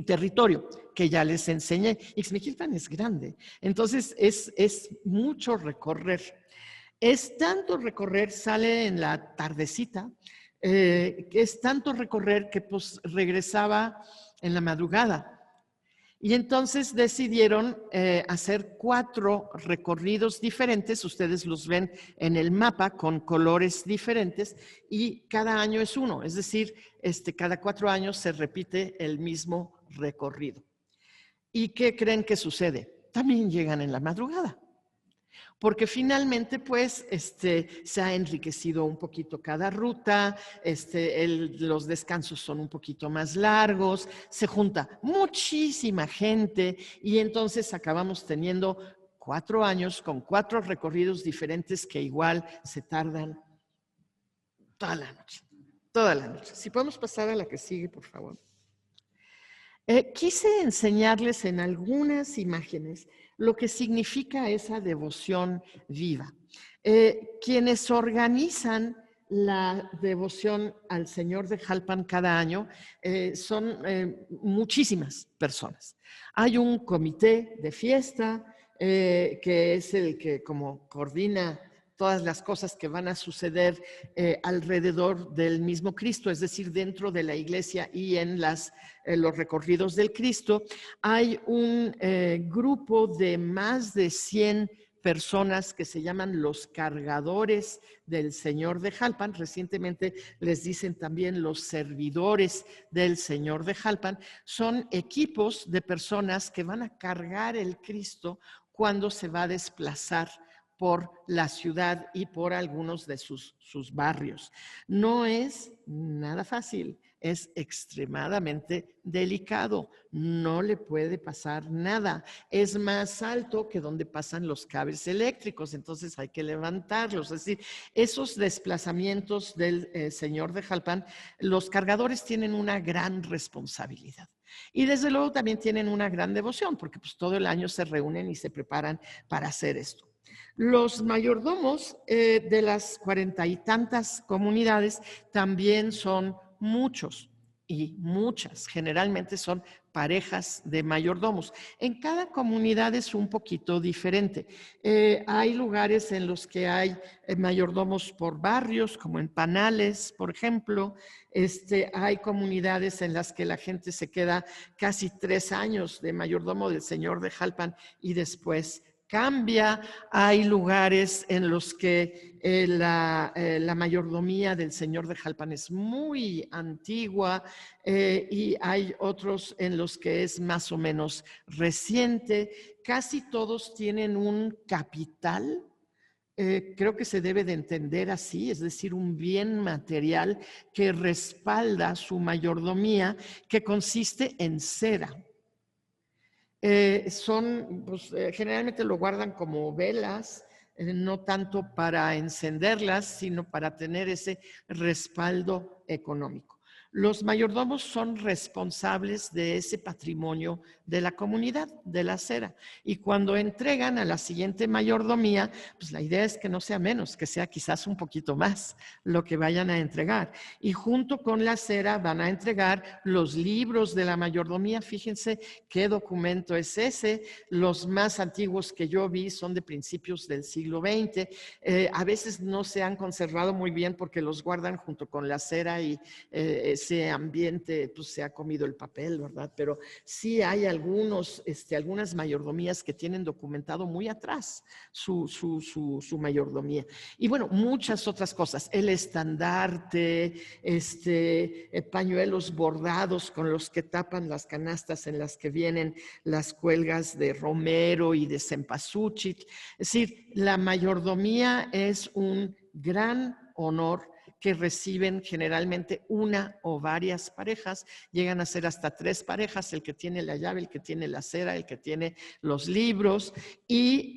Speaker 2: territorio, que ya les enseñé. Ixmiquilpan es grande, entonces es mucho recorrer. Es tanto recorrer, sale en la tardecita, que es tanto recorrer que pues regresaba en la madrugada. Y entonces decidieron hacer 4 recorridos diferentes. Ustedes los ven en el mapa con colores diferentes, y cada año es uno, es decir, cada 4 años se repite el mismo recorrido. ¿Y qué creen que sucede? También llegan en la madrugada, porque finalmente pues se ha enriquecido un poquito cada ruta, los descansos son un poquito más largos, se junta muchísima gente, y entonces acabamos teniendo 4 años con 4 recorridos diferentes que igual se tardan toda la noche, toda la noche. Si podemos pasar a la que sigue, por favor. Quise enseñarles en algunas imágenes lo que significa esa devoción viva. Quienes organizan la devoción al Señor de Jalpan cada año son muchísimas personas. Hay un comité de fiesta que es el que como coordina todas las cosas que van a suceder alrededor del mismo Cristo, es decir, dentro de la iglesia y en los recorridos del Cristo. Hay un grupo de más de 100 personas que se llaman los cargadores del Señor de Jalpan. Recientemente les dicen también los servidores del Señor de Jalpan. Son equipos de personas que van a cargar el Cristo cuando se va a desplazar por la ciudad y por algunos de sus barrios. No es nada fácil, es extremadamente delicado, no le puede pasar nada. Es más alto que donde pasan los cables eléctricos, entonces hay que levantarlos. Es decir, esos desplazamientos del Señor de Jalpan, los cargadores tienen una gran responsabilidad. Y desde luego también tienen una gran devoción, porque pues todo el año se reúnen y se preparan para hacer esto. Los mayordomos de las 40 y tantas comunidades también son muchos y muchas. Generalmente son parejas de mayordomos. En cada comunidad es un poquito diferente. Hay lugares en los que hay mayordomos por barrios, como en Panales, por ejemplo. Hay comunidades en las que la gente se queda casi 3 años de mayordomo del Señor de Jalpan y después cambia. Hay lugares en los que la mayordomía del señor de Jalpan es muy antigua y hay otros en los que es más o menos reciente. Casi todos tienen un capital. Creo que se debe de entender así, es decir, un bien material que respalda su mayordomía, que consiste en cera. Generalmente lo guardan como velas, no tanto para encenderlas, sino para tener ese respaldo económico. Los mayordomos son responsables de ese patrimonio de la comunidad, de la cera. Y cuando entregan a la siguiente mayordomía, pues la idea es que no sea menos, que sea quizás un poquito más lo que vayan a entregar. Y junto con la cera van a entregar los libros de la mayordomía. Fíjense qué documento es ese. Los más antiguos que yo vi son de principios del siglo XX. A veces no se han conservado muy bien porque los guardan junto con la cera y ese ambiente pues se ha comido el papel, ¿verdad? Pero sí hay algunas mayordomías que tienen documentado muy atrás su mayordomía. Y bueno, muchas otras cosas. El estandarte, pañuelos bordados con los que tapan las canastas en las que vienen las cuelgas de romero y de cempasúchil. Es decir, la mayordomía es un gran honor que reciben generalmente una o varias parejas, llegan a ser hasta 3 parejas, el que tiene la llave, el que tiene la cera, el que tiene los libros, y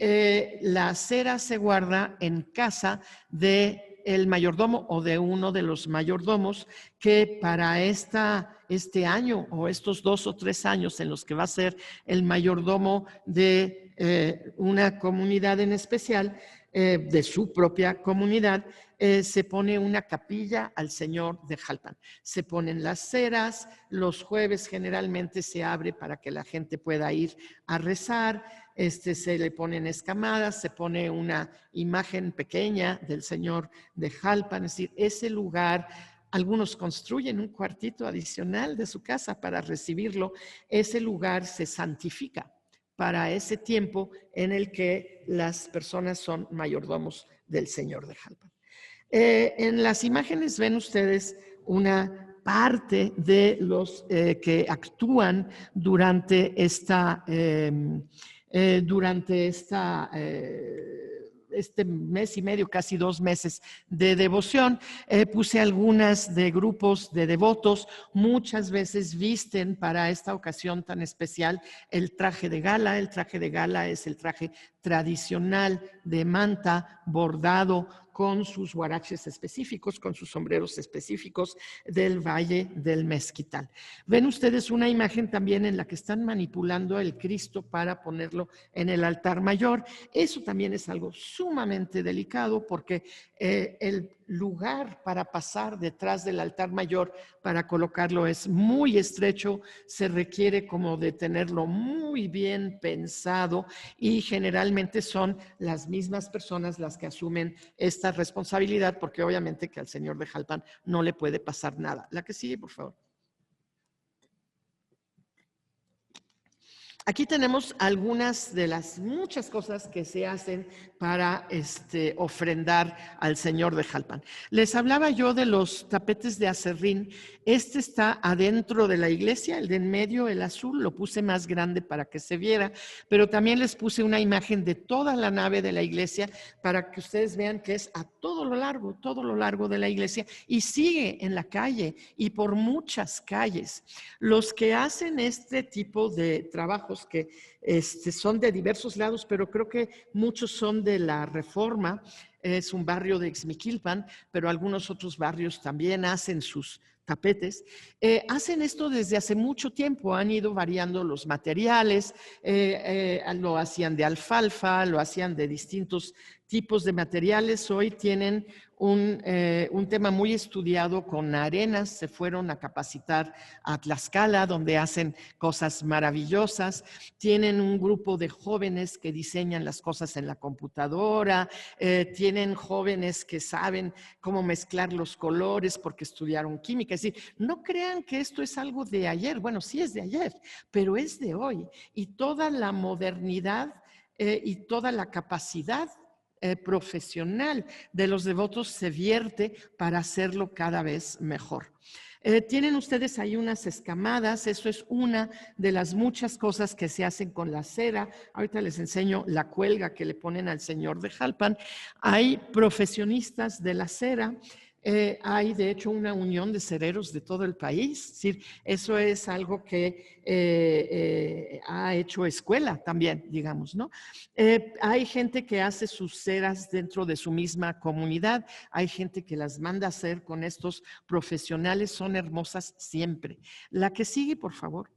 Speaker 2: la cera se guarda en casa del mayordomo o de uno de los mayordomos que para este año o estos 2 o 3 años en los que va a ser el mayordomo de una comunidad en especial, de su propia comunidad, se pone una capilla al señor de Jalpan. Se ponen las ceras, los jueves generalmente se abre para que la gente pueda ir a rezar, se le ponen escamadas, se pone una imagen pequeña del señor de Jalpan, es decir, ese lugar. Algunos construyen un cuartito adicional de su casa para recibirlo. Ese lugar se santifica para ese tiempo en el que las personas son mayordomos del señor de Jalpan. En las imágenes ven ustedes una parte de los que actúan durante este mes y medio, casi 2 meses de devoción. Puse algunas de grupos de devotos. Muchas veces visten para esta ocasión tan especial el traje de gala. El traje de gala es el traje tradicional de manta bordado con sus huaraches específicos, con sus sombreros específicos del Valle del Mezquital. Ven ustedes una imagen también en la que están manipulando el Cristo para ponerlo en el altar mayor. Eso también es algo sumamente delicado porque el lugar para pasar detrás del altar mayor para colocarlo es muy estrecho, se requiere como de tenerlo muy bien pensado y generalmente son las mismas personas las que asumen esta responsabilidad porque obviamente que al señor de Jalpan no le puede pasar nada. La que sigue, por favor. Aquí tenemos algunas de las muchas cosas que se hacen para ofrendar al señor de Jalpan. Les hablaba yo de los tapetes de aserrín. Este está adentro de la iglesia, el de en medio, el azul, lo puse más grande para que se viera, pero también les puse una imagen de toda la nave de la iglesia para que ustedes vean que es a todo lo largo de la iglesia y sigue en la calle y por muchas calles. Los que hacen este tipo de trabajos que son de diversos lados, pero creo que muchos son de la Reforma, es un barrio de Ixmiquilpan, pero algunos otros barrios también hacen sus tapetes. Hacen esto desde hace mucho tiempo, han ido variando los materiales, lo hacían de alfalfa, lo hacían de distintos tipos de materiales. Hoy tienen un tema muy estudiado con arenas, se fueron a capacitar a Tlaxcala, donde hacen cosas maravillosas. Tienen un grupo de jóvenes que diseñan las cosas en la computadora, tienen jóvenes que saben cómo mezclar los colores porque estudiaron química. Es decir, no crean que esto es algo de ayer, bueno, sí es de ayer, pero es de hoy. Y toda la modernidad y toda la capacidad profesional de los devotos se vierte para hacerlo cada vez mejor. Tienen ustedes ahí unas escamadas, eso es una de las muchas cosas que se hacen con la cera. Ahorita les enseño la cuelga que le ponen al señor de Jalpan. Hay profesionistas de la cera. Hay de hecho una unión de cereros de todo el país, es decir, eso es algo que ha hecho escuela también, digamos, ¿no? Hay gente que hace sus ceras dentro de su misma comunidad, hay gente que las manda a hacer con estos profesionales, son hermosas siempre. La que sigue, por favor.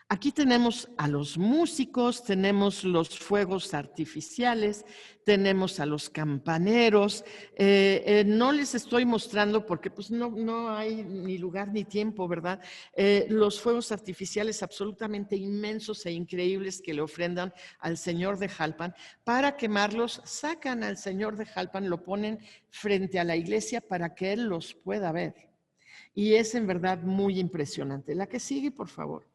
Speaker 2: Aquí tenemos a los músicos, tenemos los fuegos artificiales, tenemos a los campaneros. No les estoy mostrando porque pues no hay ni lugar ni tiempo, ¿verdad? Los fuegos artificiales absolutamente inmensos e increíbles que le ofrendan al señor de Jalpan. Para quemarlos, sacan al señor de Jalpan, lo ponen frente a la iglesia para que él los pueda ver. Y es en verdad muy impresionante. La que sigue, por favor.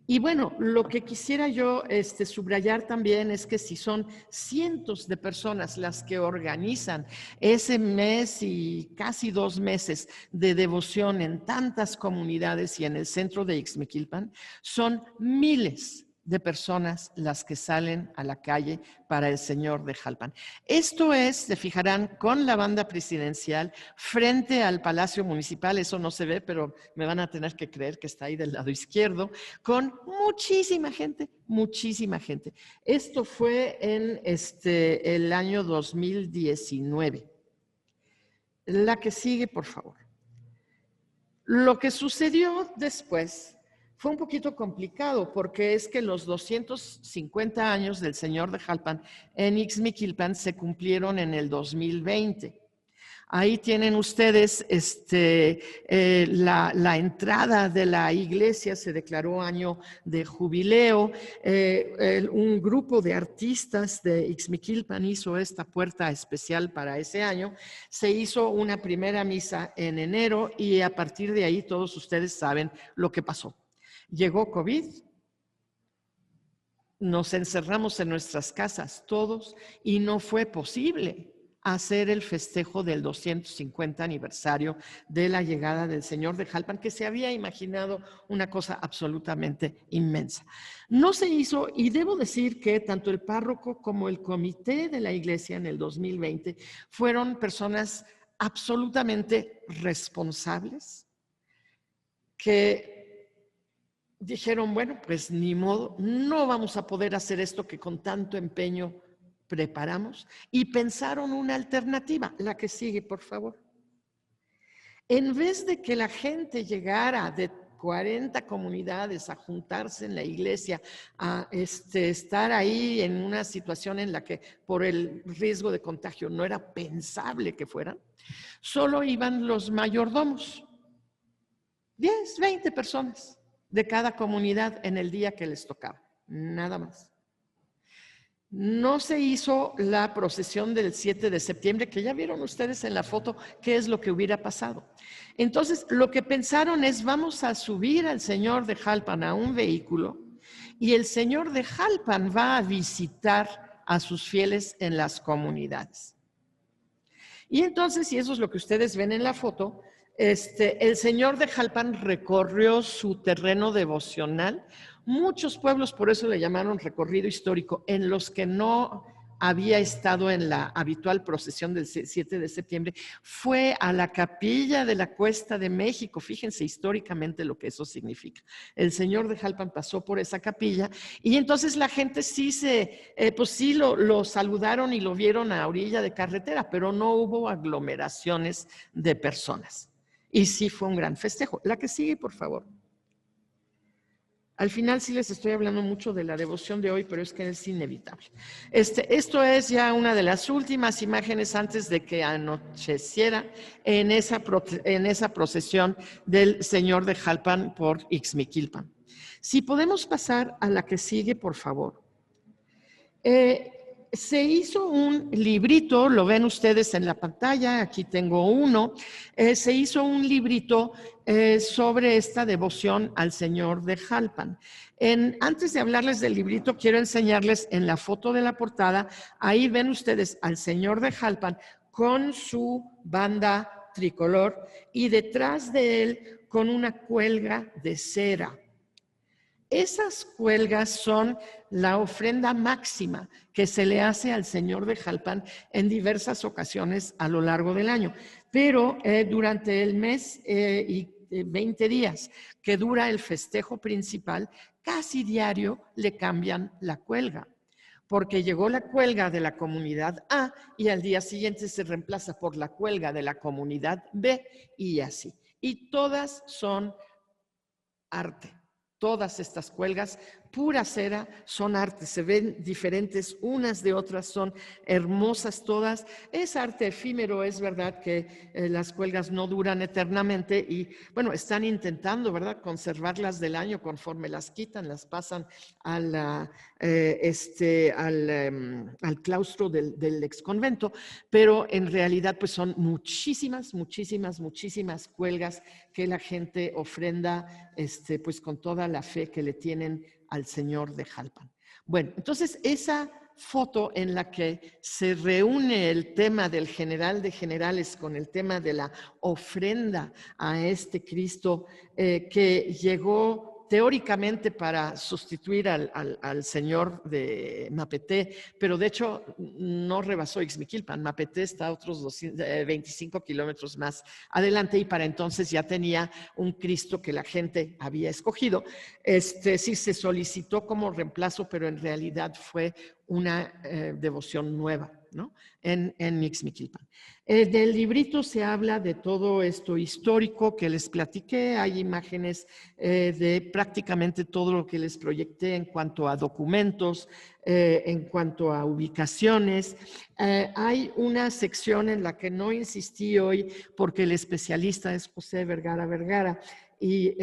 Speaker 2: Y bueno, lo que quisiera yo subrayar también es que si son cientos de personas las que organizan ese mes y casi 2 meses de devoción en tantas comunidades y en el centro de Ixmiquilpan, son miles de personas las que salen a la calle para el señor de Jalpan. Esto es, se fijarán, con la banda presidencial frente al Palacio Municipal, eso no se ve, pero me van a tener que creer que está ahí del lado izquierdo, con muchísima gente, muchísima gente. Esto fue en el año 2019. La que sigue, por favor. Lo que sucedió después fue un poquito complicado porque es que los 250 años del señor de Jalpan en Ixmiquilpan se cumplieron en el 2020. Ahí tienen ustedes la entrada de la iglesia, se declaró año de jubileo. Un grupo de artistas de Ixmiquilpan hizo esta puerta especial para ese año. Se hizo una primera misa en enero y a partir de ahí todos ustedes saben lo que pasó. Llegó COVID, nos encerramos en nuestras casas todos y no fue posible hacer el festejo del 250 aniversario de la llegada del señor de Jalpan, que se había imaginado una cosa absolutamente inmensa. No se hizo, y debo decir que tanto el párroco como el comité de la iglesia en el 2020 fueron personas absolutamente responsables que dijeron, bueno, pues ni modo, no vamos a poder hacer esto que con tanto empeño preparamos, y pensaron una alternativa, la que sigue, por favor. En vez de que la gente llegara de 40 comunidades a juntarse en la iglesia, a estar ahí en una situación en la que por el riesgo de contagio no era pensable que fueran, solo iban los mayordomos, 10, 20 personas de cada comunidad en el día que les tocaba, nada más. No se hizo la procesión del 7 de septiembre, que ya vieron ustedes en la foto qué es lo que hubiera pasado. Entonces, lo que pensaron es, vamos a subir al señor de Jalpan a un vehículo y el señor de Jalpan va a visitar a sus fieles en las comunidades. Y entonces, y eso es lo que ustedes ven en la foto, el señor de Jalpan recorrió su terreno devocional. Muchos pueblos, por eso le llamaron recorrido histórico, en los que no había estado en la habitual procesión del 7 de septiembre, fue a la capilla de la Cuesta de México. Fíjense históricamente lo que eso significa. El señor de Jalpan pasó por esa capilla y entonces la gente sí pues sí lo saludaron y lo vieron a orilla de carretera, pero no hubo aglomeraciones de personas. Y sí fue un gran festejo. La que sigue, por favor. Al final sí les estoy hablando mucho de la devoción de hoy, pero es que es inevitable. Esto es ya una de las últimas imágenes antes de que anocheciera en esa procesión del señor de Jalpan por Ixmiquilpan. Si podemos pasar a la que sigue, por favor. Se hizo un librito, lo ven ustedes en la pantalla, aquí tengo uno, se hizo un librito sobre esta devoción al Señor de Jalpan. Antes de hablarles del librito, quiero enseñarles en la foto de la portada, ahí ven ustedes al Señor de Jalpan con su banda tricolor y detrás de él con una cuelga de cera. Esas cuelgas son la ofrenda máxima que se le hace al Señor de Jalpan en diversas ocasiones a lo largo del año. Pero durante el mes y 20 días que dura el festejo principal, casi diario le cambian la cuelga. Porque llegó la cuelga de la comunidad A y al día siguiente se reemplaza por la cuelga de la comunidad B y así. Y todas son arte. Todas estas cuelgas, pura cera, son arte, se ven diferentes unas de otras, son hermosas todas. Es arte efímero, es verdad que las cuelgas no duran eternamente y bueno, están intentando, ¿verdad?, conservarlas del año conforme las quitan, las pasan al claustro del exconvento, pero en realidad pues son muchísimas cuelgas que la gente ofrenda pues con toda la fe que le tienen al Señor de Jalpan. Bueno, entonces esa foto en la que se reúne el tema del general de generales con el tema de la ofrenda a este Cristo que llegó teóricamente para sustituir al señor de Mapeté, pero de hecho no rebasó Ixmiquilpan. Mapeté está a otros 25 kilómetros más adelante y para entonces ya tenía un Cristo que la gente había escogido. Sí se solicitó como reemplazo, pero en realidad fue una devoción nueva, ¿no?, en Ixmiquilpan. Del librito se habla de todo esto histórico que les platiqué, hay imágenes de prácticamente todo lo que les proyecté en cuanto a documentos, en cuanto a ubicaciones. Hay una sección en la que no insistí hoy porque el especialista es José Vergara y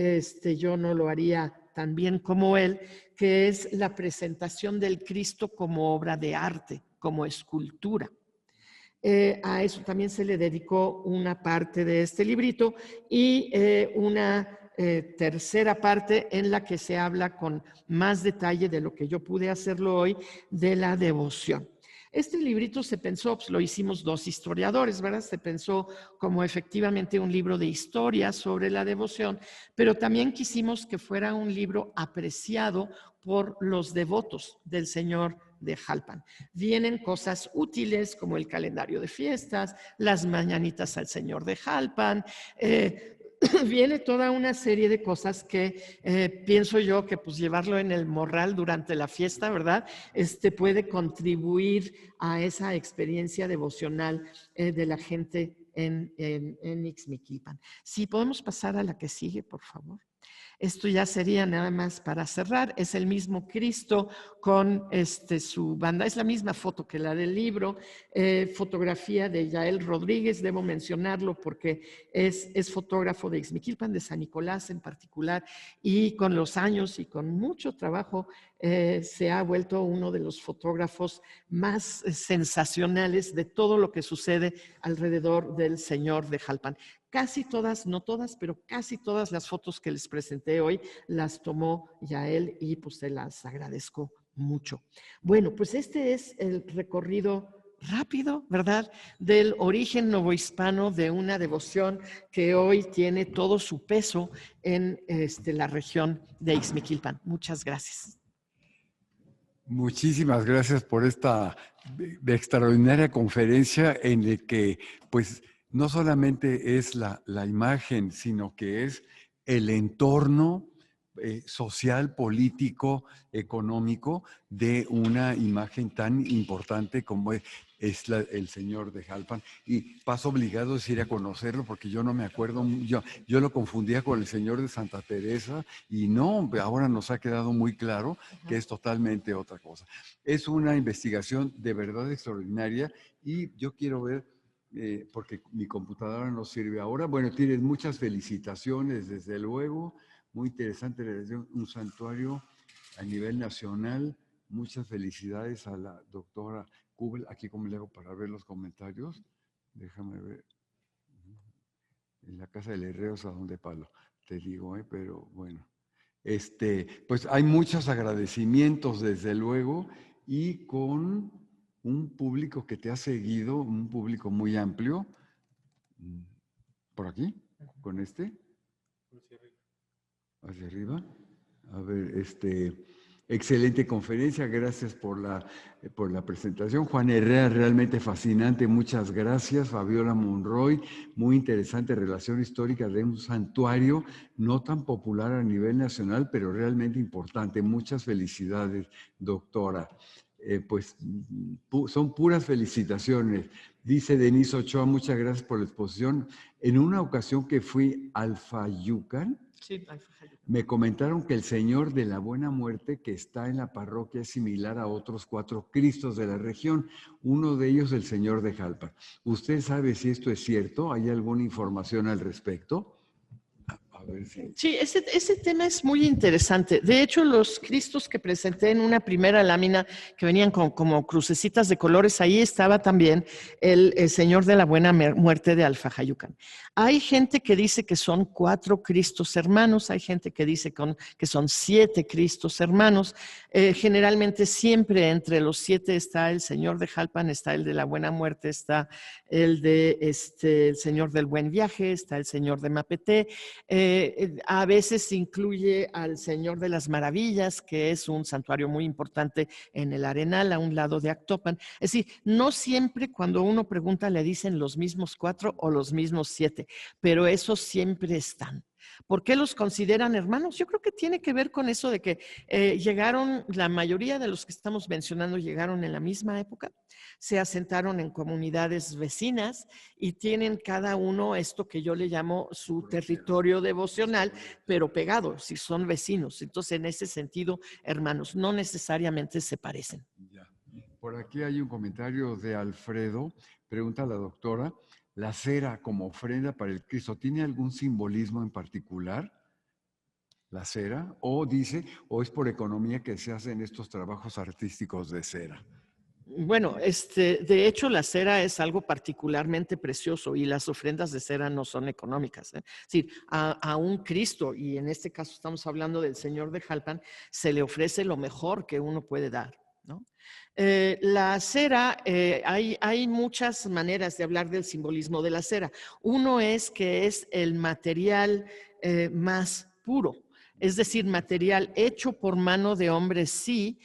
Speaker 2: yo no lo haría tan bien como él, que es la presentación del Cristo como obra de arte, como escultura. A eso también se le dedicó una parte de este librito y una tercera parte en la que se habla con más detalle de lo que yo pude hacerlo hoy, de la devoción. Este librito se pensó, pues lo hicimos dos historiadores, ¿verdad? Se pensó como efectivamente un libro de historia sobre la devoción, pero también quisimos que fuera un libro apreciado por los devotos del Señor de Jalpan. Vienen cosas útiles como el calendario de fiestas, las mañanitas al Señor de Jalpan, viene toda una serie de cosas que pienso yo que pues llevarlo en el morral durante la fiesta, ¿verdad? Puede contribuir a esa experiencia devocional de la gente en Ixmiquilpan. Si podemos pasar a la que sigue, por favor. Esto ya sería nada más para cerrar. Es el mismo Cristo con su banda. Es la misma foto que la del libro. Fotografía de Yael Rodríguez, debo mencionarlo porque es fotógrafo de Ixmiquilpan, de San Nicolás en particular, y con los años y con mucho trabajo se ha vuelto uno de los fotógrafos más sensacionales de todo lo que sucede alrededor del Señor de Jalpan. Casi todas, no todas, pero casi todas las fotos que les presenté hoy las tomó Yael y pues se las agradezco mucho. Bueno, pues este es el recorrido rápido, ¿verdad?, del origen novohispano de una devoción que hoy tiene todo su peso en la región de Ixmiquilpan. Muchas gracias.
Speaker 1: Muchísimas gracias por esta extraordinaria conferencia en la que, pues, no solamente es la imagen, sino que es el entorno social, político, económico de una imagen tan importante como es el Señor de Jalpan. Y paso obligado es ir a conocerlo porque yo no me acuerdo, yo lo confundía con el Señor de Santa Teresa y no, ahora nos ha quedado muy claro que es totalmente otra cosa. Es una investigación de verdad extraordinaria y yo quiero ver, porque mi computadora no sirve ahora. Bueno, tienen muchas felicitaciones, desde luego. Muy interesante, un santuario a nivel nacional Muchas felicidades a la doctora Kubel. Aquí, ¿cómo le hago para ver los comentarios? Déjame ver. En la casa del herrero es a donde palo, te digo, pero bueno. Pues hay muchos agradecimientos, desde luego, y con un público que te ha seguido, un público muy amplio. ¿Por aquí? ¿Con este? Hacia arriba. A ver, excelente conferencia, gracias por la presentación. Juan Herrera, realmente fascinante, muchas gracias. Fabiola Monroy, muy interesante relación histórica de un santuario no tan popular a nivel nacional, pero realmente importante. Muchas felicidades, doctora. Pues son puras felicitaciones. Dice Denise Ochoa, muchas gracias por la exposición. En una ocasión que fui al Fayucan,
Speaker 2: Sí,
Speaker 1: me comentaron que el Señor de la Buena Muerte que está en la parroquia es similar a otros 4 Cristos de la región, uno de ellos el Señor de Jalpa. ¿Usted sabe si esto es cierto? ¿Hay alguna información al respecto? A ver si...
Speaker 2: Sí, ese tema es muy interesante. De hecho, los Cristos que presenté en una primera lámina que venían como crucecitas de colores, ahí estaba también el Señor de la Buena Muerte de Alfajayucan. Hay gente que dice que son 4 Cristos hermanos, hay gente que dice que son 7 Cristos hermanos. Generalmente siempre entre los 7 está el Señor de Jalpan, está el de la Buena Muerte, está el de el Señor del Buen Viaje, está el Señor de Mapete. A veces incluye al Señor de las Maravillas, que es un santuario muy importante en el Arenal, a un lado de Actopan. Es decir, no siempre cuando uno pregunta le dicen los mismos 4 o los mismos 7, pero esos siempre están. ¿Por qué los consideran hermanos? Yo creo que tiene que ver con eso de que llegaron, la mayoría de los que estamos mencionando llegaron en la misma época, se asentaron en comunidades vecinas y tienen cada uno esto que yo le llamo su territorio devocional, pero pegados, si son vecinos. Entonces, en ese sentido, hermanos, no necesariamente se parecen.
Speaker 1: Ya. Por aquí hay un comentario de Alfredo, pregunta a la doctora, ¿la cera como ofrenda para el Cristo tiene algún simbolismo en particular? ¿La cera? O dice, o es por economía que se hacen estos trabajos artísticos de cera.
Speaker 2: Bueno, de hecho, la cera es algo particularmente precioso y las ofrendas de cera no son económicas. Es decir, a un Cristo, y en este caso estamos hablando del Señor de Jalpan, se le ofrece lo mejor que uno puede dar, ¿no? La cera, hay muchas maneras de hablar del simbolismo de la cera. Uno es que es el material más puro. Es decir, material hecho por mano de hombres, sí,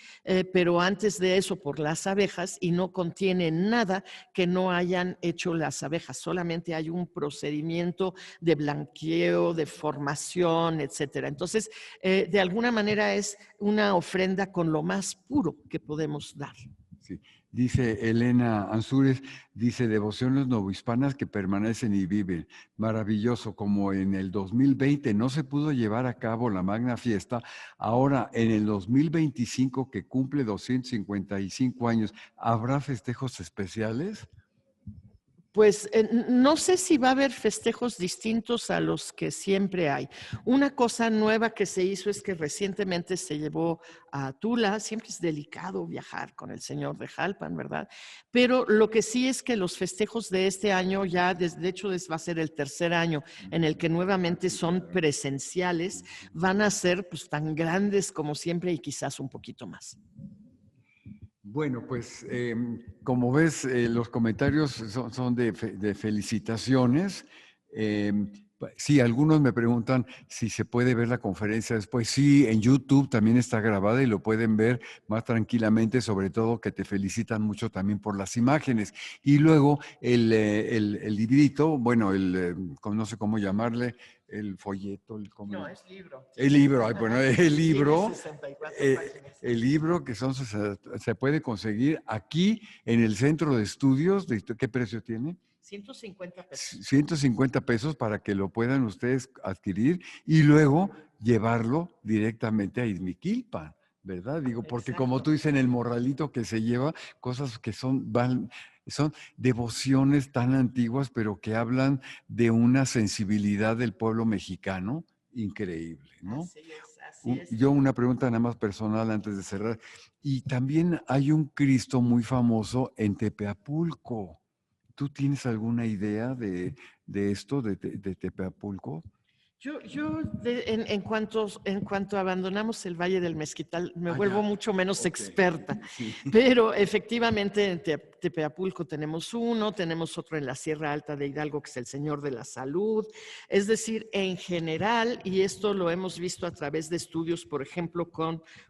Speaker 2: pero antes de eso por las abejas y no contiene nada que no hayan hecho las abejas. Solamente hay un procedimiento de blanqueo, de formación, etcétera. Entonces, de alguna manera es una ofrenda con lo más puro que podemos dar.
Speaker 1: Sí. Dice Elena Ansúrez, dice, devociones novohispanas que permanecen y viven. Maravilloso, como en el 2020 no se pudo llevar a cabo la magna fiesta, ahora en el 2025 que cumple 255 años, ¿habrá festejos especiales?
Speaker 2: Pues no sé si va a haber festejos distintos a los que siempre hay. Una cosa nueva que se hizo es que recientemente se llevó a Tula. Siempre es delicado viajar con el Señor de Jalpan, ¿verdad? Pero lo que sí es que los festejos de este año ya, de hecho, va a ser el tercer año en el que nuevamente son presenciales, van a ser pues tan grandes como siempre y quizás un poquito más.
Speaker 1: Bueno, pues como ves, los comentarios son de felicitaciones. Sí, algunos me preguntan si se puede ver la conferencia después. Sí, en YouTube también está grabada y lo pueden ver más tranquilamente, sobre todo que te felicitan mucho también por las imágenes. Y luego el librito, bueno, no sé cómo llamarle, el folleto.
Speaker 2: No, es libro.
Speaker 1: El libro, bueno, el libro.
Speaker 2: Tiene 64 páginas.
Speaker 1: El libro que se puede conseguir aquí en el Centro de Estudios. ¿Qué precio tiene?
Speaker 2: 150 pesos.
Speaker 1: 150 pesos para que lo puedan ustedes adquirir y luego llevarlo directamente a Izmiquilpan, ¿verdad? Digo, porque
Speaker 2: Exacto.
Speaker 1: como tú dices en el morralito que se lleva, cosas que son devociones tan antiguas, pero que hablan de una sensibilidad del pueblo mexicano increíble, ¿no?
Speaker 2: Así es. es.
Speaker 1: Yo una pregunta nada más personal antes de cerrar. Y también hay un Cristo muy famoso en Tepeapulco. ¿Tú tienes alguna idea de esto, de Tepeapulco?
Speaker 2: En cuanto abandonamos el Valle del Mezquital, me vuelvo
Speaker 1: Ya.
Speaker 2: mucho menos
Speaker 1: Ok.
Speaker 2: experta.
Speaker 1: Sí.
Speaker 2: Pero efectivamente en Tepeapulco tenemos uno, tenemos otro en la Sierra Alta de Hidalgo, que es el Señor de la Salud. Es decir, en general, y esto lo hemos visto a través de estudios, por ejemplo,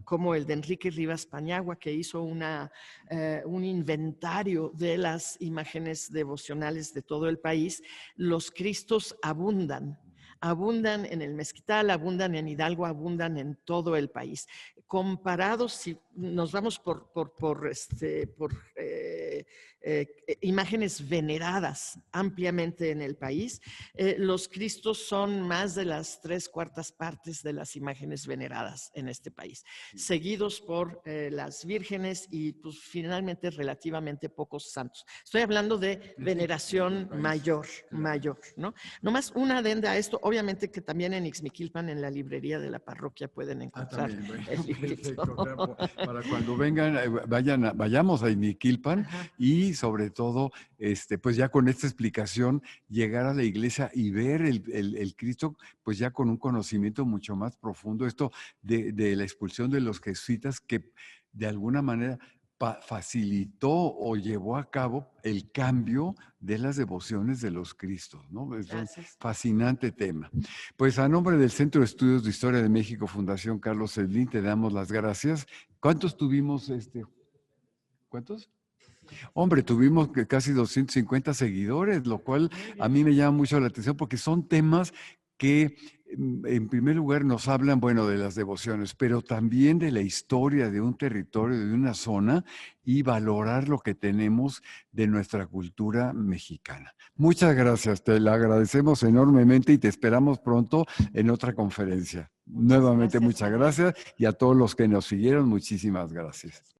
Speaker 2: como el de Enrique Rivas Paniagua, que hizo un inventario de las imágenes devocionales de todo el país, los Cristos abundan en el Mezquital, abundan en Hidalgo, abundan en todo el país. Comparados, si nos vamos por imágenes veneradas ampliamente en el país, los Cristos son más de las 3/4 partes de las imágenes veneradas en este país, seguidos por las vírgenes y pues finalmente relativamente pocos santos. Estoy hablando de veneración mayor, ¿no? Nomás una adenda a esto, obviamente que también en Ixmiquilpan, en la librería de la parroquia, pueden encontrar
Speaker 1: También, bueno,
Speaker 2: el librito.
Speaker 1: perfecto. Para cuando vengan, vayamos a Iniquilpan y sobre todo, pues ya con esta explicación, llegar a la iglesia y ver el Cristo, pues ya con un conocimiento mucho más profundo. Esto de la expulsión de los jesuitas que de alguna manera facilitó o llevó a cabo el cambio de las devociones de los Cristos, ¿no? Es un fascinante tema. Pues a nombre del Centro de Estudios de Historia de México, Fundación Carlos Slim, te damos las gracias. ¿Cuántos tuvimos? ¿Cuántos? Hombre, tuvimos casi 250 seguidores, lo cual a mí me llama mucho la atención porque son temas que en primer lugar nos hablan, bueno, de las devociones, pero también de la historia de un territorio, de una zona y valorar lo que tenemos de nuestra cultura mexicana. Muchas gracias, te la agradecemos enormemente y te esperamos pronto en otra conferencia. Nuevamente, muchas gracias y a todos los que nos siguieron, muchísimas gracias.